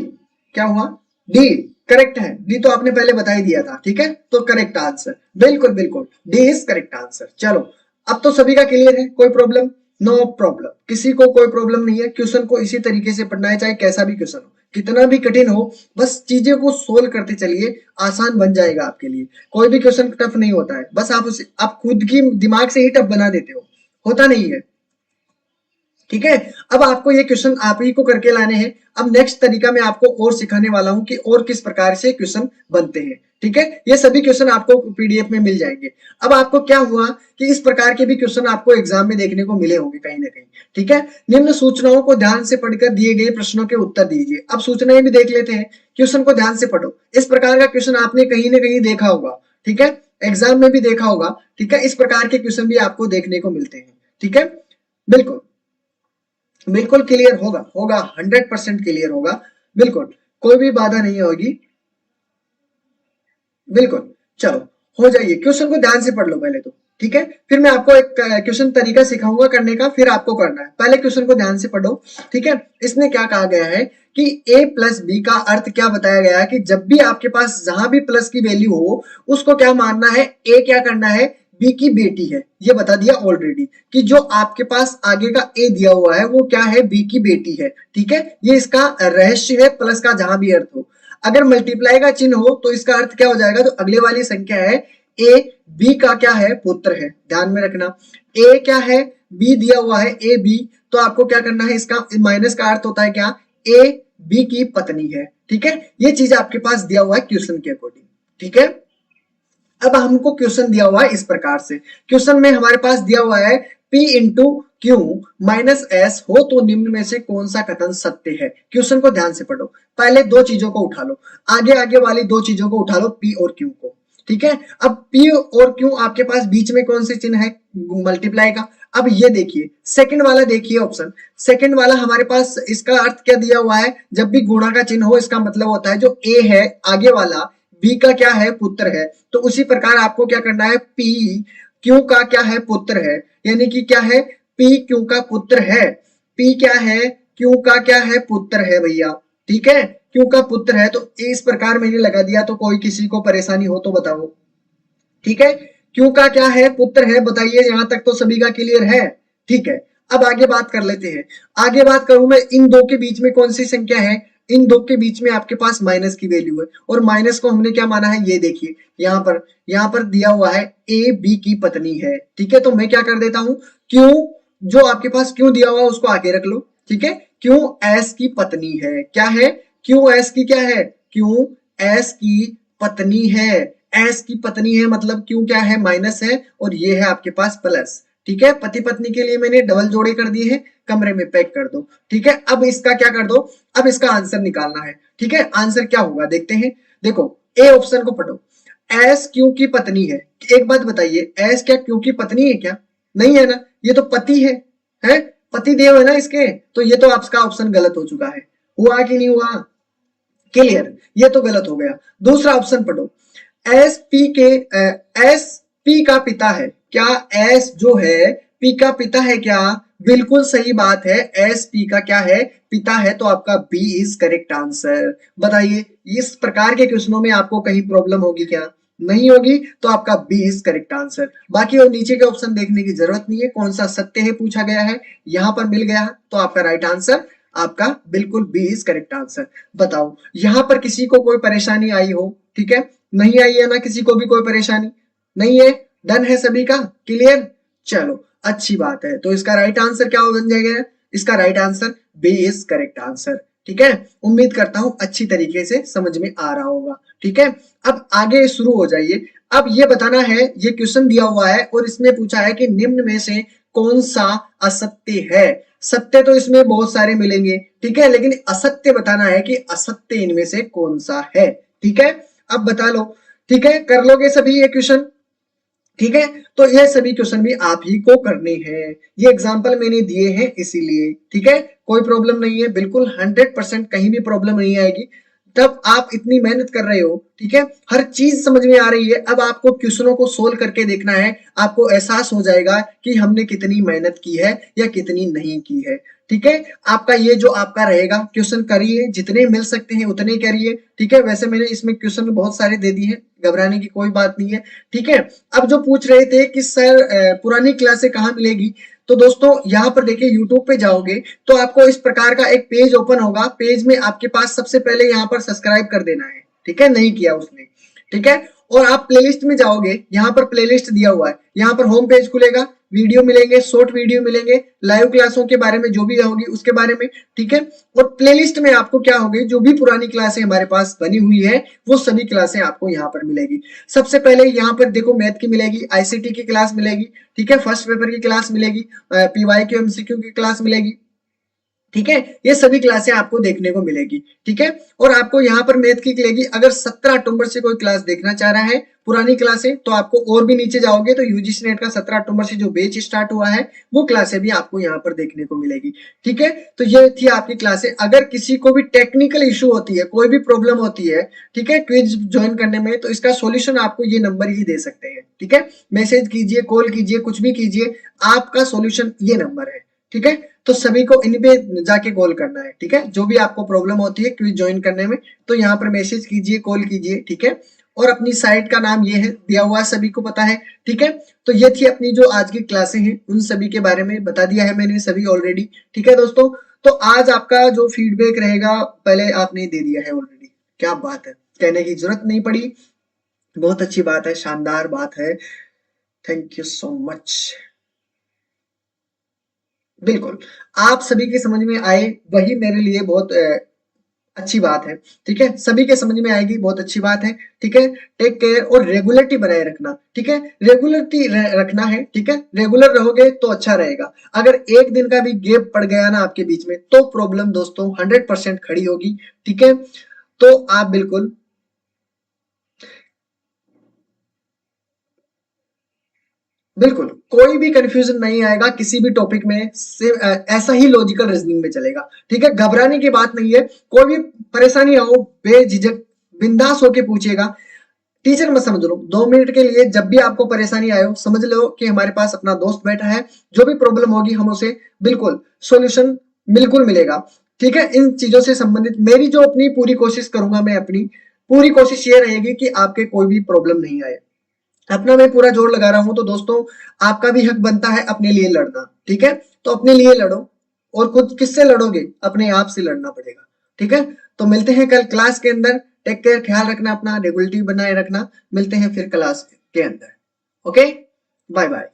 क्या हुआ, डी करेक्ट है, डी तो आपने पहले बता ही दिया था, ठीक है, तो करेक्ट आंसर, बिल्कुल बिल्कुल डी इज करेक्ट आंसर। चलो अब तो सभी का क्लियर है, कोई प्रॉब्लम, नो प्रॉब्लम, किसी को कोई प्रॉब्लम नहीं है, क्वेश्चन को इसी तरीके से पढ़ना है, चाहे कैसा भी क्वेश्चन हो, कितना भी कठिन हो, बस चीजें को सोल्व करते चलिए, आसान बन जाएगा आपके लिए, कोई भी क्वेश्चन टफ नहीं होता है, बस आप खुद की दिमाग से ही टफ बना देते हो, होता नहीं है, ठीक है। अब आपको ये क्वेश्चन आप ही को करके लाने हैं, अब नेक्स्ट तरीका मैं आपको और सिखाने वाला हूं कि और किस प्रकार से क्वेश्चन बनते हैं, ठीक है, ये सभी क्वेश्चन आपको पीडीएफ में मिल जाएंगे। अब आपको क्या हुआ कि इस प्रकार के भी क्वेश्चन आपको एग्जाम में देखने को मिले होंगे कहीं ना कहीं, ठीक है। निम्न सूचनाओं को ध्यान से पढ़कर दिए गए प्रश्नों के उत्तर दीजिए, अब सूचनाएं भी देख लेते हैं, क्वेश्चन को ध्यान से पढ़ो, इस प्रकार का क्वेश्चन आपने कहीं ना कहीं देखा होगा, ठीक है, एग्जाम में भी देखा होगा, ठीक है, इस प्रकार के क्वेश्चन भी आपको देखने को मिलते हैं, ठीक है, बिल्कुल बिल्कुल क्लियर होगा, होगा 100% क्लियर होगा, बिल्कुल कोई भी बाधा नहीं होगी, बिल्कुल। चलो हो जाइए, क्वेश्चन को ध्यान से पढ़ लो पहले तो, ठीक है। फिर मैं आपको एक क्वेश्चन तरीका सिखाऊंगा करने का, फिर आपको करना है। पहले क्वेश्चन को ध्यान से पढ़ो, ठीक है। इसमें क्या कहा गया है कि a प्लस बी का अर्थ क्या बताया गया है कि जब भी आपके पास जहां भी प्लस की वैल्यू हो उसको क्या मानना है, a क्या करना है, b की बेटी है। ये बता दिया ऑलरेडी कि जो आपके पास आगे का a दिया हुआ है वो क्या है, b की बेटी है, ठीक है। ये इसका रहस्य है, प्लस का जहां भी अर्थ हो। अगर मल्टीप्लाई का चिन्ह हो तो इसका अर्थ क्या हो जाएगा, जो अगले वाली संख्या है ए बी का क्या है, पुत्र है। ध्यान में रखना, ए क्या है, बी दिया हुआ है ए बी, तो आपको क्या करना है, इसका माइनस का अर्थ होता है क्या, ए बी की पत्नी है, ठीक है। ये चीज आपके पास दिया हुआ है क्वेश्चन के अकॉर्डिंग, ठीक है। अब हमको क्वेश्चन दिया हुआ है इस प्रकार से, क्वेश्चन में हमारे पास दिया हुआ है P into Q minus S हो तो निम्न में से कौन सा कथन सत्य है। क्वेश्चन को ध्यान से पढ़ो, पहले दो चीजों को उठा लो, आगे आगे वाली दो चीजों को उठा लो, P और Q को, ठीक है। अब P और Q आपके पास बीच में कौन से चिन्ह है, मल्टीप्लाई का। अब ये देखिए सेकंड वाला, देखिए ऑप्शन सेकंड वाला हमारे पास, इसका अर्थ क्या दिया हुआ है, जब भी गुणा का चिन्ह हो इसका मतलब होता है जो A है आगे वाला बी का क्या है, पुत्र है। तो उसी प्रकार आपको क्या करना है, पी क्यू का क्या है, पुत्र है, यानी कि क्या है, पी क्यू का पुत्र है। पी क्या है, क्यू का क्या है, पुत्र है भैया, ठीक है। क्यू का पुत्र है, तो इस प्रकार मैंने लगा दिया, तो कोई किसी को परेशानी हो तो बताओ, ठीक है। क्यू का क्या है, पुत्र है, बताइए, यहां तक तो सभी का क्लियर है, ठीक है। अब आगे बात कर लेते हैं, आगे बात करूं मैं, इन दो के बीच में कौन सी संख्या है, इन दो के बीच में आपके पास माइनस की वैल्यू है, और माइनस को हमने क्या माना है, ये देखिए यहाँ पर दिया हुआ है ए बी की पत्नी है, ठीक है। तो मैं क्या कर देता हूं, क्यों जो आपके पास क्यों दिया हुआ है उसको आगे रख लो, ठीक है। क्यों एस की पत्नी है, क्या है, क्यों एस की क्या है, क्यों एस की पत्नी है, एस की पत्नी है मतलब क्यों क्या है, माइनस है, और ये है आपके पास प्लस, ठीक है। पति पत्नी के लिए मैंने डबल जोड़े कर दिए हैं, कमरे में पैक कर दो, ठीक है। अब इसका क्या कर दो, अब इसका आंसर निकालना है, ठीक है। आंसर क्या होगा देखते हैं, देखो ए ऑप्शन को पढ़ो, एस क्यू की पत्नी है। एक बात बताइए, एस क्या क्यू की पत्नी है क्या, नहीं है ना, ये तो पति है पति देव है ना इसके, तो ये तो आपका ऑप्शन गलत हो चुका है, हुआ कि नहीं हुआ, क्लियर, ये तो गलत हो गया। दूसरा ऑप्शन पढ़ो, एस पी के एस पी का पिता है क्या, एस जो है पी का पिता है क्या, बिल्कुल सही बात है, एस पी का क्या है, पिता है, तो आपका बी इज करेक्ट आंसर। बताइए इस प्रकार के क्वेश्चनों में आपको कहीं प्रॉब्लम होगी क्या, नहीं होगी, तो आपका बी इज करेक्ट आंसर। बाकी और नीचे के ऑप्शन देखने की जरूरत नहीं है, कौन सा सत्य है पूछा गया है, यहां पर मिल गया तो आपका राइट आंसर, आपका बिल्कुल बी इज करेक्ट आंसर। बताओ यहां पर किसी को कोई परेशानी आई हो, ठीक है, नहीं आई है ना, किसी को भी कोई परेशानी नहीं है, डन है सभी का, क्लियर, चलो अच्छी बात है। तो इसका राइट आंसर क्या बन जाएगा, इसका right answer B is correct answer, ठीक है। उम्मीद करता हूं अच्छी तरीके से समझ में आ रहा होगा, ठीक है। अब आगे शुरू हो जाइए, अब ये बताना है, ये क्वेश्चन दिया हुआ है और इसमें पूछा है कि निम्न में से कौन सा असत्य है। सत्य तो इसमें बहुत सारे मिलेंगे, ठीक है, लेकिन असत्य बताना है कि असत्य इनमें से कौन सा है, ठीक है। अब बता लो, ठीक है, कर लोगे सभी ये क्वेश्चन, ठीक है। तो ये सभी क्वेश्चन भी आप ही को करने हैं, ये एग्जाम्पल मैंने दिए हैं इसीलिए, ठीक है। कोई प्रॉब्लम नहीं है, बिल्कुल 100% कहीं भी प्रॉब्लम नहीं आएगी, तब आप इतनी मेहनत कर रहे हो, ठीक है, हर चीज समझ में आ रही है। अब आपको क्वेश्चनों को सोल्व करके देखना है, आपको एहसास हो जाएगा कि हमने कितनी मेहनत की है या कितनी नहीं की है, ठीक है। आपका ये जो आपका रहेगा, क्वेश्चन करिए, जितने मिल सकते हैं उतने करिए, ठीक है। वैसे मैंने इसमें क्वेश्चन बहुत सारे दे दिए हैं, घबराने की कोई बात नहीं है, ठीक है। अब जो पूछ रहे थे कि सर पुरानी क्लासें कहाँ मिलेगी, तो दोस्तों यहाँ पर देखिए YouTube पे जाओगे तो आपको इस प्रकार का एक पेज ओपन होगा, पेज में आपके पास सबसे पहले यहाँ पर सब्सक्राइब कर देना है, ठीक है, नहीं किया उसने, ठीक है। और आप प्लेलिस्ट में जाओगे, यहाँ पर प्लेलिस्ट दिया हुआ है, यहाँ पर होम पेज खुलेगा, वीडियो मिलेंगे, शॉर्ट वीडियो मिलेंगे, लाइव क्लासों के बारे में जो भी होगी उसके बारे में, ठीक है। और प्लेलिस्ट में आपको क्या होगी, जो भी पुरानी क्लासें हमारे पास बनी हुई है वो सभी क्लासें आपको यहाँ पर मिलेगी। सबसे पहले यहाँ पर देखो मैथ की मिलेगी, आईसीटी की क्लास मिलेगी, ठीक है, फर्स्ट पेपर की क्लास मिलेगी, पीवाईक्यू एमसीक्यू की क्लास मिलेगी, ठीक है। ये सभी क्लासें आपको देखने को मिलेगी, ठीक है। और आपको यहाँ पर मैथ की मिलेगी, अगर 17 अक्टूबर से कोई क्लास देखना चाह रहा है पुरानी क्लासें, तो आपको और भी नीचे जाओगे तो यूजीसी नेट का 17 अक्टूबर से जो बैच स्टार्ट हुआ है वो क्लासें भी आपको यहाँ पर देखने को मिलेगी, ठीक है। तो ये थी आपकी क्लासें। अगर किसी को भी टेक्निकल इशू होती है, कोई भी प्रॉब्लम होती है, ठीक है, क्विज ज्वाइन करने में, तो इसका सॉल्यूशन आपको ये नंबर ही दे सकते हैं, ठीक है। मैसेज कीजिए, कॉल कीजिए, कुछ भी कीजिए, आपका सॉल्यूशन ये नंबर है, ठीक है। तो सभी को इन पे जाके कॉल करना है, ठीक है। जो भी आपको प्रॉब्लम होती है क्विज ज्वाइन करने में, तो यहाँ पर मैसेज कीजिए, कॉल कीजिए, ठीक है। और अपनी साइट का नाम ये है, दिया हुआ सभी को पता है, ठीक है। तो ये थी अपनी जो आज की क्लासें हैं, उन सभी के बारे में बता दिया है मैंने सभी ऑलरेडी, ठीक है दोस्तों। तो आज आपका जो फीडबैक रहेगा पहले आपने दे दिया है ऑलरेडी, क्या बात है, कहने की जरूरत नहीं पड़ी, बहुत अच्छी बात है, शानदार बात है, थैंक यू सो मच। बिल्कुल, आप सभी के समझ में आए वही मेरे लिए बहुत अच्छी बात है, ठीक है। सभी के समझ में आएगी, बहुत अच्छी बात है, ठीक है। टेक केयर और रेगुलरिटी बनाए रखना, ठीक है। रेगुलरिटी रखना है, ठीक है। रेगुलर रहोगे तो अच्छा रहेगा। अगर एक दिन का भी गैप पड़ गया ना आपके बीच में, तो प्रॉब्लम दोस्तों 100% खड़ी होगी, ठीक है। तो आप बिल्कुल बिल्कुल कोई भी कंफ्यूजन नहीं आएगा किसी भी टॉपिक में, सिर्फ ऐसा ही लॉजिकल रीजनिंग में चलेगा, ठीक है। घबराने की बात नहीं है, कोई भी परेशानी हो बेझिझक बिंदास होके पूछिएगा, टीचर मत समझ लो। 2 मिनट के लिए जब भी आपको परेशानी आए हो, समझ लो कि हमारे पास अपना दोस्त बैठा है, जो भी प्रॉब्लम होगी हम उसे बिल्कुल सॉल्यूशन बिल्कुल मिलेगा, ठीक है। इन चीजों से संबंधित मेरी जो अपनी पूरी कोशिश करूंगा, मैं अपनी पूरी कोशिश ये रहेगी कि आपके कोई भी प्रॉब्लम नहीं आए, अपना मैं पूरा जोर लगा रहा हूं। तो दोस्तों आपका भी हक बनता है अपने लिए लड़ना, ठीक है। तो अपने लिए लड़ो, और खुद किससे लड़ोगे, अपने आप से लड़ना पड़ेगा, ठीक है। तो मिलते हैं कल क्लास के अंदर, टेक केयर, ख्याल रखना अपना, रेगुलरिटी बनाए रखना, मिलते हैं फिर क्लास के अंदर, ओके, बाय बाय।